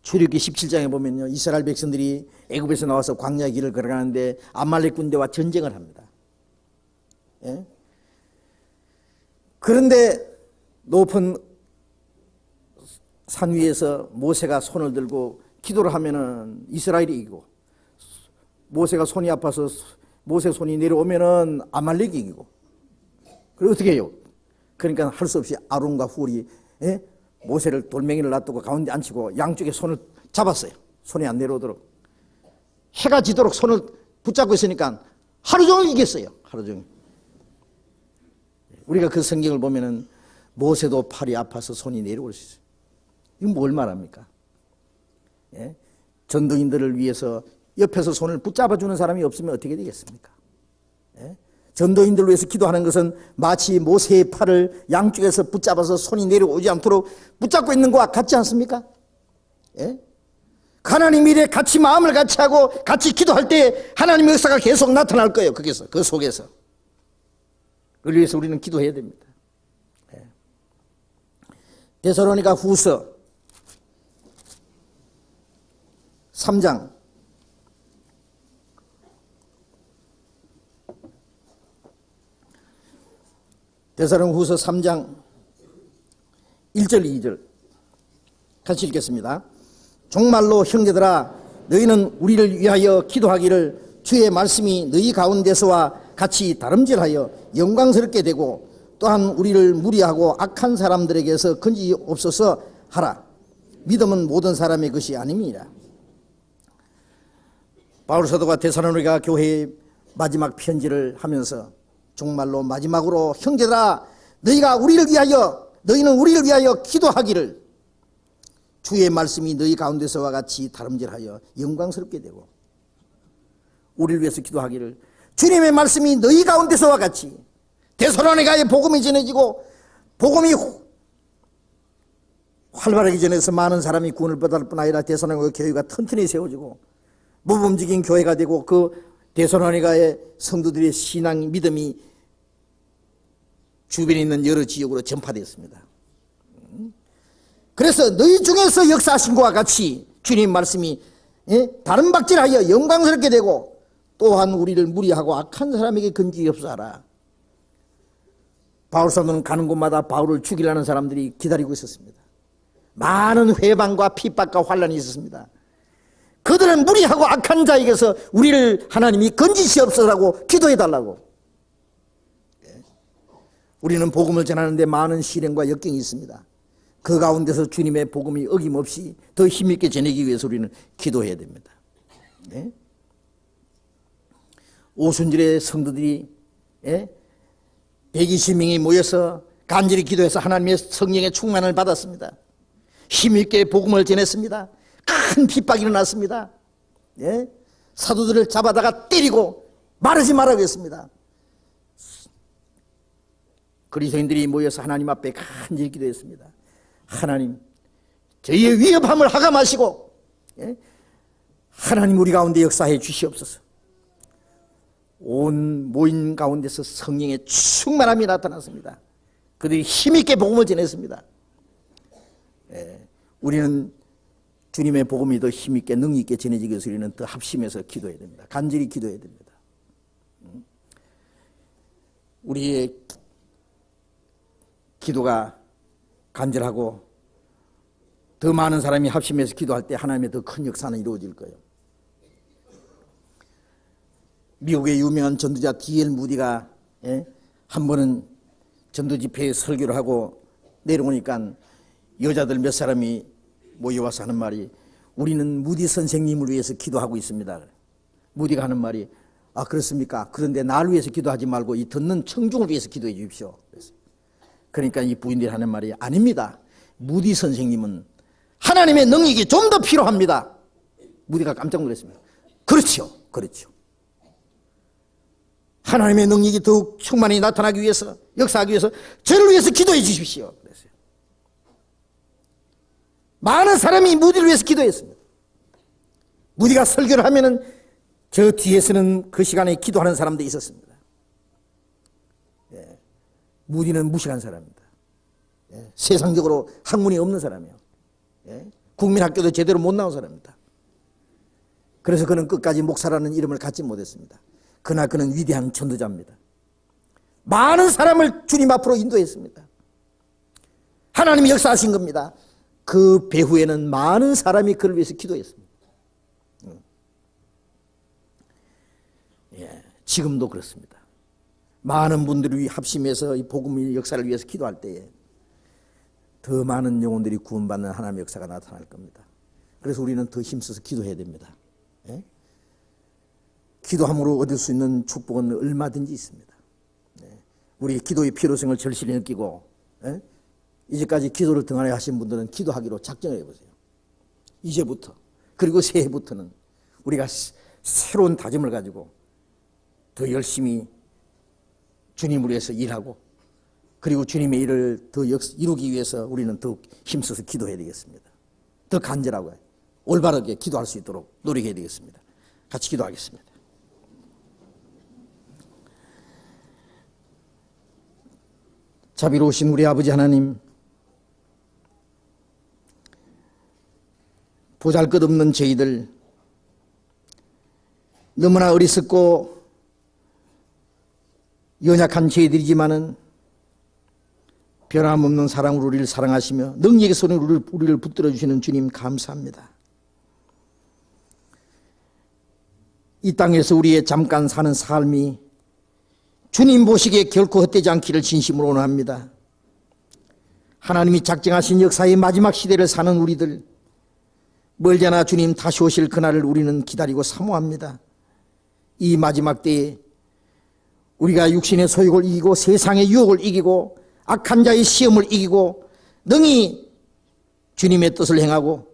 출애굽기 17장에 보면요, 이스라엘 백성들이 애굽에서 나와서 광야의 길을 걸어가는데 아말렉 군대와 전쟁을 합니다. 예? 그런데 높은 산 위에서 모세가 손을 들고 기도를 하면은 이스라엘이 이기고, 모세가 손이 아파서 모세 손이 내려오면은 아말렉이 이기고. 그리고 어떻게 해요? 그러니까 할 수 없이 아론과 훌이 모세를 돌멩이를 놔두고 가운데 앉히고 양쪽에 손을 잡았어요. 손이 안 내려오도록. 해가 지도록 손을 붙잡고 있으니까 하루 종일 이겼어요. 하루 종일. 우리가 그 성경을 보면은 모세도 팔이 아파서 손이 내려올 수 있어요. 이건 뭘 말합니까? 예? 전도인들을 위해서 옆에서 손을 붙잡아주는 사람이 없으면 어떻게 되겠습니까? 예? 전도인들을 위해서 기도하는 것은 마치 모세의 팔을 양쪽에서 붙잡아서 손이 내려오지 않도록 붙잡고 있는 것과 같지 않습니까? 예? 하나님 일에 같이 마음을 같이 하고 같이 기도할 때 하나님의 역사가 계속 나타날 거예요. 거기서, 그 속에서. 그걸 위해서 우리는 기도해야 됩니다. 예. 데살로니가 후서 3장 데살로니가 후서 3장 1절 2절 같이 읽겠습니다. 정말로 형제들아, 너희는 우리를 위하여 기도하기를 주의 말씀이 너희 가운데서와 같이 다름질하여 영광스럽게 되고 또한 우리를 무리하고 악한 사람들에게서 건지옵소서 하라. 믿음은 모든 사람의 것이 아닙니다. 바울 사도가 데살로니가 교회의 마지막 편지를 하면서 정말로 마지막으로 형제들아, 너희는 우리를 위하여 기도하기를 주의 말씀이 너희 가운데서와 같이 다름질하여 영광스럽게 되고, 우리를 위해서 기도하기를 주님의 말씀이 너희 가운데서와 같이 데살로니가의 복음이 전해지고 복음이 활발하게 전해서 많은 사람이 구원을 받을 뿐 아니라 데살로니가 교회가 튼튼히 세워지고 모범적인 교회가 되고 그 데살로니가의 성도들의 신앙 믿음이 주변에 있는 여러 지역으로 전파되었습니다. 그래서 너희 중에서 역사하신 것과 같이 주님 말씀이 다른 박질하여 영광스럽게 되고 또한 우리를 무리하고 악한 사람에게 건지옵소서 하라. 바울 사도는 가는 곳마다 바울을 죽이려는 사람들이 기다리고 있었습니다. 많은 회방과 핍박과 환란이 있었습니다. 그들은 무리하고 악한 자에게서 우리를 하나님이 건지시옵소서라고 기도해달라고. 우리는 복음을 전하는데 많은 시련과 역경이 있습니다. 그 가운데서 주님의 복음이 어김없이 더 힘있게 전하기 위해서 우리는 기도해야 됩니다. 네? 오순절에 성도들이 120명이 모여서 간절히 기도해서 하나님의 성령의 충만을 받았습니다. 힘있게 복음을 전했습니다. 큰 핍박이 일어났습니다. 사도들을 잡아다가 때리고 말하지 말라고 했습니다. 그리스도인들이 모여서 하나님 앞에 간절히 기도했습니다. 하나님, 저희의 위협함을 하감하시고 하나님 우리 가운데 역사해 주시옵소서. 온 모인 가운데서 성령의 충만함이 나타났습니다. 그들이 힘있게 복음을 전했습니다. 우리는 주님의 복음이 더 힘있게 능력있게 전해지기 위해서 우리는 더 합심해서 기도해야 됩니다. 간절히 기도해야 됩니다. 우리의 기도가 간절하고 더 많은 사람이 합심해서 기도할 때 하나님의 더 큰 역사는 이루어질 거예요. 미국의 유명한 전도자 D.L. 무디가 한 번은 전도 집회에 설교를 하고 내려오니까 여자들 몇 사람이 모여와서 하는 말이, 우리는 무디 선생님을 위해서 기도하고 있습니다. 무디가 하는 말이, 아 그렇습니까? 그런데 나를 위해서 기도하지 말고 이 듣는 청중을 위해서 기도해 주십시오. 그러니까 이 부인들이 하는 말이, 아닙니다. 무디 선생님은 하나님의 능력이 좀 더 필요합니다. 무디가 깜짝 놀랐습니다. 그렇죠. 그렇죠. 하나님의 능력이 더욱 충만히 나타나기 위해서, 역사하기 위해서 저를 위해서 기도해 주십시오. 그랬어요. 많은 사람이 무디를 위해서 기도했습니다. 무디가 설교를 하면은 저 뒤에서는 그 시간에 기도하는 사람들이 있었습니다. 무디는 무식한 사람입니다. 세상적으로 학문이 없는 사람이에요. 국민학교도 제대로 못 나온 사람입니다. 그래서 그는 끝까지 목사라는 이름을 갖지 못했습니다. 그러나 그는 위대한 전도자입니다. 많은 사람을 주님 앞으로 인도했습니다. 하나님이 역사하신 겁니다. 그 배후에는 많은 사람이 그를 위해서 기도했습니다. 지금도 그렇습니다. 많은 분들이 합심해서 이 복음의 역사를 위해서 기도할 때에 더 많은 영혼들이 구원받는 하나님의 역사가 나타날 겁니다. 그래서 우리는 더 힘써서 기도해야 됩니다. 기도함으로 얻을 수 있는 축복은 얼마든지 있습니다. 우리 기도의 필요성을 절실히 느끼고 이제까지 기도를 등한히 하신 분들은 기도하기로 작정해 보세요. 이제부터, 그리고 새해부터는 우리가 새로운 다짐을 가지고 더 열심히 주님을 위해서 일하고, 그리고 주님의 일을 더 이루기 위해서 우리는 더욱 힘써서 기도해야 되겠습니다. 더 간절하고 올바르게 기도할 수 있도록 노력해야 되겠습니다. 같이 기도하겠습니다. 자비로우신 우리 아버지 하나님, 보잘것없는 저희들, 너무나 어리석고 연약한 저희들이지만은 변함없는 사랑으로 우리를 사랑하시며 능력의 손으로 우리를 붙들어 주시는 주님 감사합니다. 이 땅에서 우리의 잠깐 사는 삶이 주님 보시기에 결코 헛되지 않기를 진심으로 원합니다. 하나님이 작정하신 역사의 마지막 시대를 사는 우리들, 멀지않아 주님 다시 오실 그날을 우리는 기다리고 사모합니다. 이 마지막 때에 우리가 육신의 소욕을 이기고 세상의 유혹을 이기고 악한 자의 시험을 이기고 능히 주님의 뜻을 행하고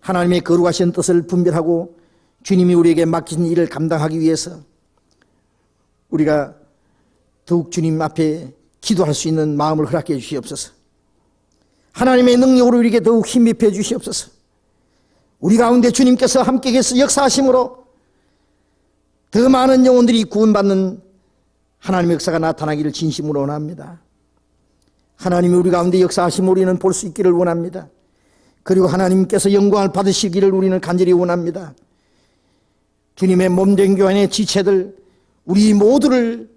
하나님의 거룩하신 뜻을 분별하고 주님이 우리에게 맡긴 일을 감당하기 위해서 우리가 더욱 주님 앞에 기도할 수 있는 마음을 허락해 주시옵소서. 하나님의 능력으로 우리에게 더욱 힘입혀 주시옵소서. 우리 가운데 주님께서 함께 역사하심으로 더 많은 영혼들이 구원받는 하나님의 역사가 나타나기를 진심으로 원합니다. 하나님이 우리 가운데 역사하심을 우리는 볼 수 있기를 원합니다. 그리고 하나님께서 영광을 받으시기를 우리는 간절히 원합니다. 주님의 몸된 교회의 지체들, 우리 모두를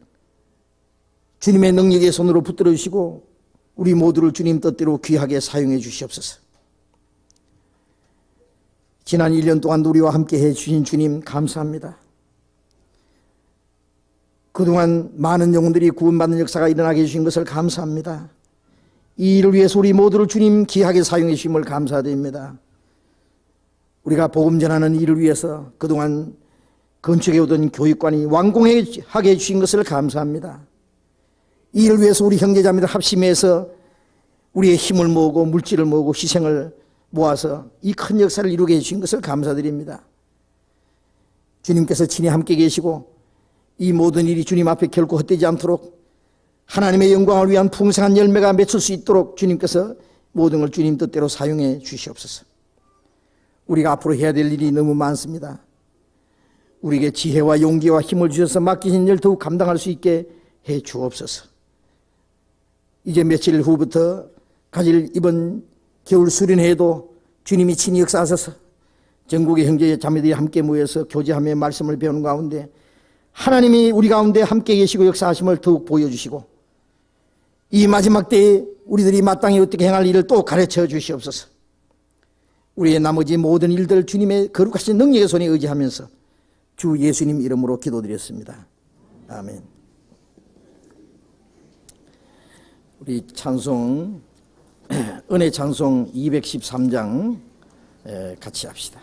주님의 능력의 손으로 붙들어 주시고 우리 모두를 주님 뜻대로 귀하게 사용해 주시옵소서. 지난 1년 동안 우리와 함께 해 주신 주님 감사합니다. 그동안 많은 영혼들이 구원받는 역사가 일어나게 해주신 것을 감사합니다. 이 일을 위해서 우리 모두를 주님 귀하게 사용해 주심을 감사드립니다. 우리가 복음 전하는 일을 위해서 그동안 건축해 오던 교육관이 완공하게 해주신 것을 감사합니다. 이 일을 위해서 우리 형제자매들 합심해서 우리의 힘을 모으고 물질을 모으고 희생을 모아서 이 큰 역사를 이루게 해주신 것을 감사드립니다. 주님께서 친히 함께 계시고 이 모든 일이 주님 앞에 결코 헛되지 않도록 하나님의 영광을 위한 풍성한 열매가 맺을 수 있도록 주님께서 모든 걸 주님 뜻대로 사용해 주시옵소서. 우리가 앞으로 해야 될 일이 너무 많습니다. 우리에게 지혜와 용기와 힘을 주셔서 맡기신 일 더욱 감당할 수 있게 해 주옵소서. 이제 며칠 후부터 가질 이번 겨울 수련회에도 주님이 친히 역사하셔서 전국의 형제 자매들이 함께 모여서 교제하며 말씀을 배우는 가운데 하나님이 우리 가운데 함께 계시고 역사하심을 더욱 보여주시고 이 마지막 때에 우리들이 마땅히 어떻게 행할 일을 또 가르쳐 주시옵소서. 우리의 나머지 모든 일들 주님의 거룩하신 능력의 손에 의지하면서 주 예수님 이름으로 기도드렸습니다. 아멘. 우리 찬송 은혜 찬송 213장 같이 합시다.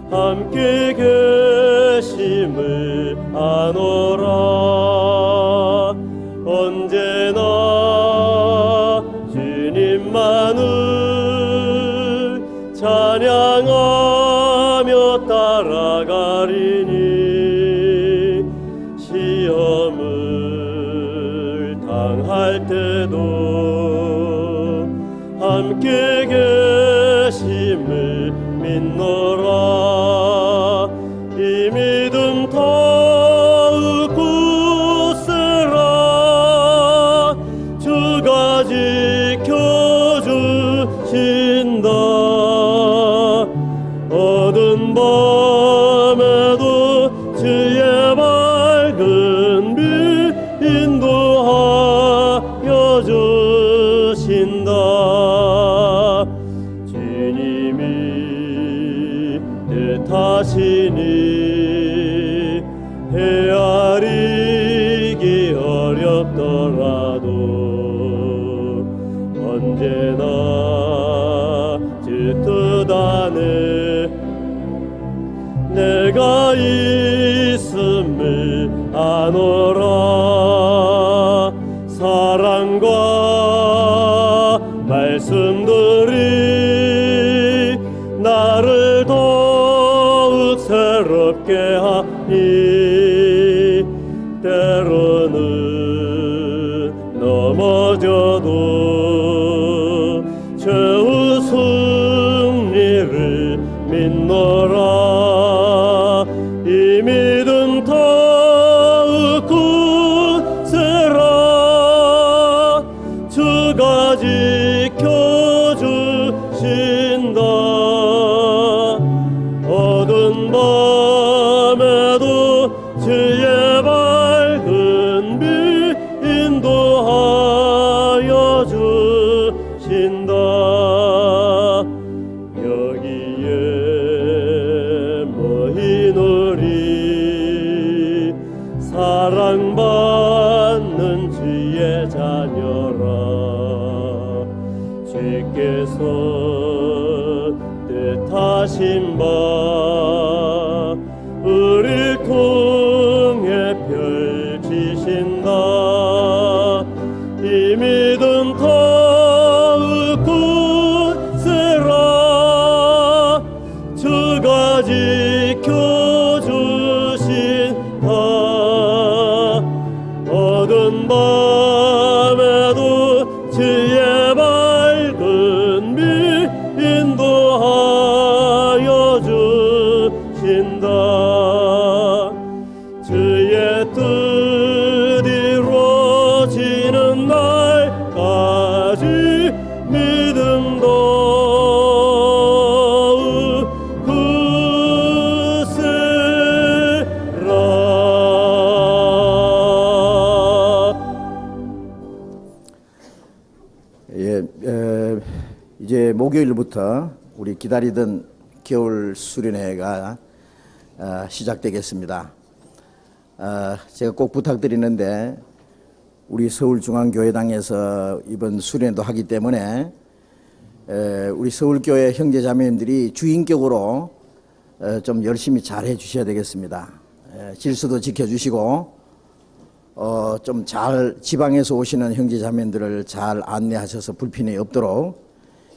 함께 계심을 아노라. 언제나 주님만을 찬양하며 따라가리니 시험을 당할 때도 함께 계심을 믿노라. 이 믿음 더욱 굳세라. 주가 지켜주신다. 어두운 밤에도 주의 밝은 빛 인도하여 주신다. 주님이 뜻하시니 헤아리기 어렵더라도 언제나 주 뜻 안에 내가 있음을 아노라. 사랑과 말씀들이 나를 더욱 새롭게 하니 때로는 넘어져도 최후 승리를 믿노라. 이 믿음 더욱 굳세라. 주가 지켜주신다. 어두운 밤에도 주의 밝은 빛 인도하여 주신다. 여기에 모인 우리 사랑받는 주의 자녀라. 주께서 뜻하신 바 우리를 통해 펼치신다. 뜻 이루어지는 날까지 믿음도
이제 목요일부터 우리 기다리던 겨울 수련회가 시작되겠습니다. 제가 꼭 부탁드리는데 우리 서울중앙교회당에서 이번 수련회도 하기 때문에 우리 서울교회 형제자매님들이 주인격으로 좀 열심히 잘 해주셔야 되겠습니다. 질서도 지켜주시고 좀 잘 지방에서 오시는 형제자매들을 잘 안내하셔서 불편이 없도록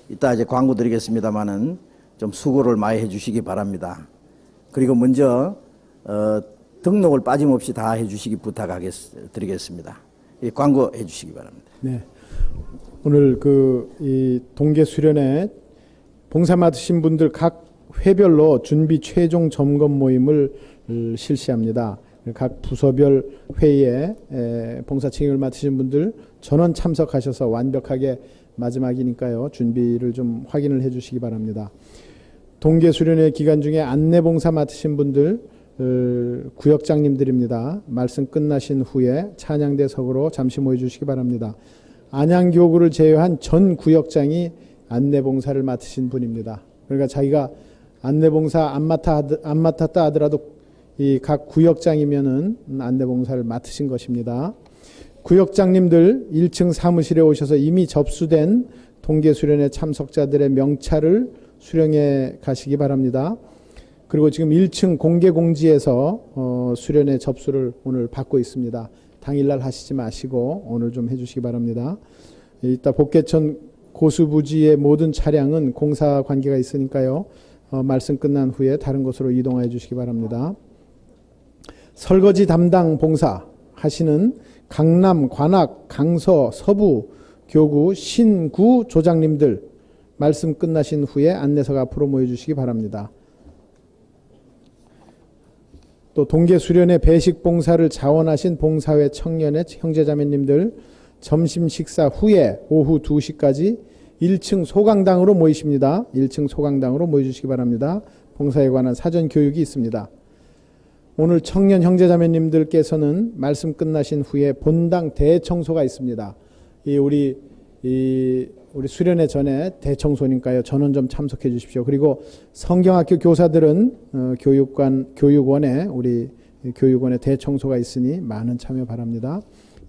이따 이제 광고 드리겠습니다만은 좀 수고를 많이 해주시기 바랍니다. 그리고 먼저 등록을 빠짐없이 다 해주시기 부탁드리겠습니다. 광고 해주시기 바랍니다.
네, 오늘 이 동계 수련회 봉사 맡으신 분들 각 회별로 준비 최종 점검 모임을 실시합니다. 각 부서별 회의에 봉사 책임을 맡으신 분들 전원 참석하셔서 완벽하게 마지막이니까요. 준비를 좀 확인을 해 주시기 바랍니다. 동계 수련회 기간 중에 안내 봉사 맡으신 분들 구역장님들입니다. 말씀 끝나신 후에 찬양대석으로 잠시 모여 주시기 바랍니다. 안양교구를 제외한 전 구역장이 안내 봉사를 맡으신 분입니다. 그러니까 자기가 안내 봉사 안 맡았다 하더라도 이 각 구역장이면은 안내 봉사를 맡으신 것입니다. 구역장님들 1층 사무실에 오셔서 이미 접수된 동계 수련회 참석자들의 명찰을 수령해 가시기 바랍니다. 그리고 지금 1층 공개 공지에서 수련회 접수를 오늘 받고 있습니다. 당일날 하시지 마시고 오늘 좀 해주시기 바랍니다. 이따 복개천 고수부지의 모든 차량은 공사 관계가 있으니까요. 말씀 끝난 후에 다른 곳으로 이동해 주시기 바랍니다. 설거지 담당 봉사 하시는 강남, 관악, 강서, 서부, 교구, 신구 조장님들 말씀 끝나신 후에 안내석 앞으로 모여주시기 바랍니다. 또 동계 수련회 배식 봉사를 자원하신 봉사회 청년의 형제자매님들 점심 식사 후에 오후 2시까지 1층 소강당으로 모이십니다. 1층 소강당으로 모여주시기 바랍니다. 봉사에 관한 사전 교육이 있습니다. 오늘 청년 형제자매님들께서는 말씀 끝나신 후에 본당 대청소가 있습니다. 우리 수련회 전에 대청소니까요. 전원 좀 참석해 주십시오. 그리고 성경학교 교사들은 우리 교육원에 대청소가 있으니 많은 참여 바랍니다.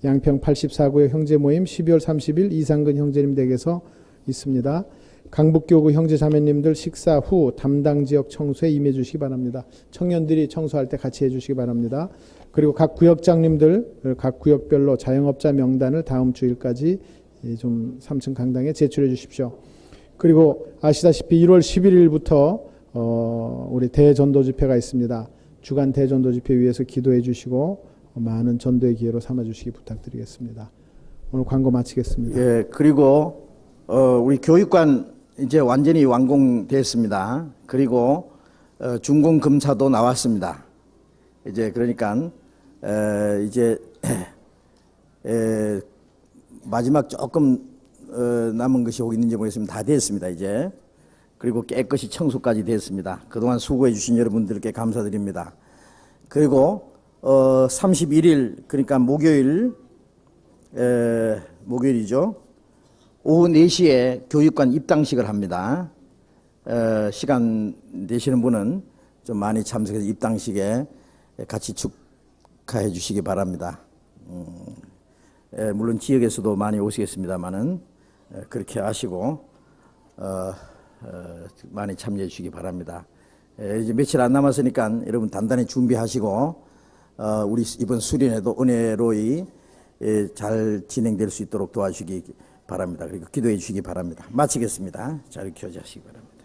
양평 84구의 형제 모임 12월 30일 이상근 형제님 댁에서 있습니다. 강북교구 형제자매님들 식사 후 담당 지역 청소에 임해 주시기 바랍니다. 청년들이 청소할 때 같이 해주시기 바랍니다. 그리고 각 구역장님들 각 구역별로 자영업자 명단을 다음 주일까지 좀 3층 강당에 제출해 주십시오. 그리고 아시다시피 1월 11일부터 우리 대전도 집회가 있습니다. 주간 대전도 집회 위해서 기도해 주시고 많은 전도의 기회로 삼아 주시기 부탁드리겠습니다. 오늘 광고 마치겠습니다.
예, 그리고 우리 교육관 이제 완전히 완공됐습니다. 그리고 준공 검사도 나왔습니다. 이제 그러니까 이제 마지막 조금 남은 것이 혹 있는지 모르겠습니다. 다 됐습니다. 이제 그리고 깨끗이 청소까지 됐습니다. 그동안 수고해 주신 여러분들께 감사드립니다. 그리고 31일 그러니까 목요일이죠. 오후 4시에 교육관 입당식을 합니다. 시간 되시는 분은 좀 많이 참석해서 입당식에 같이 축하해 주시기 바랍니다. 물론 지역에서도 많이 오시겠습니다만은 그렇게 하시고 많이 참여해 주시기 바랍니다. 이제 며칠 안 남았으니까 여러분 단단히 준비하시고 우리 이번 수련회도 은혜로이 잘 진행될 수 있도록 도와주시기 바랍니다. 그리고 기도해 주시기 바랍니다. 마치겠습니다. 잘 교제하시기 바랍니다.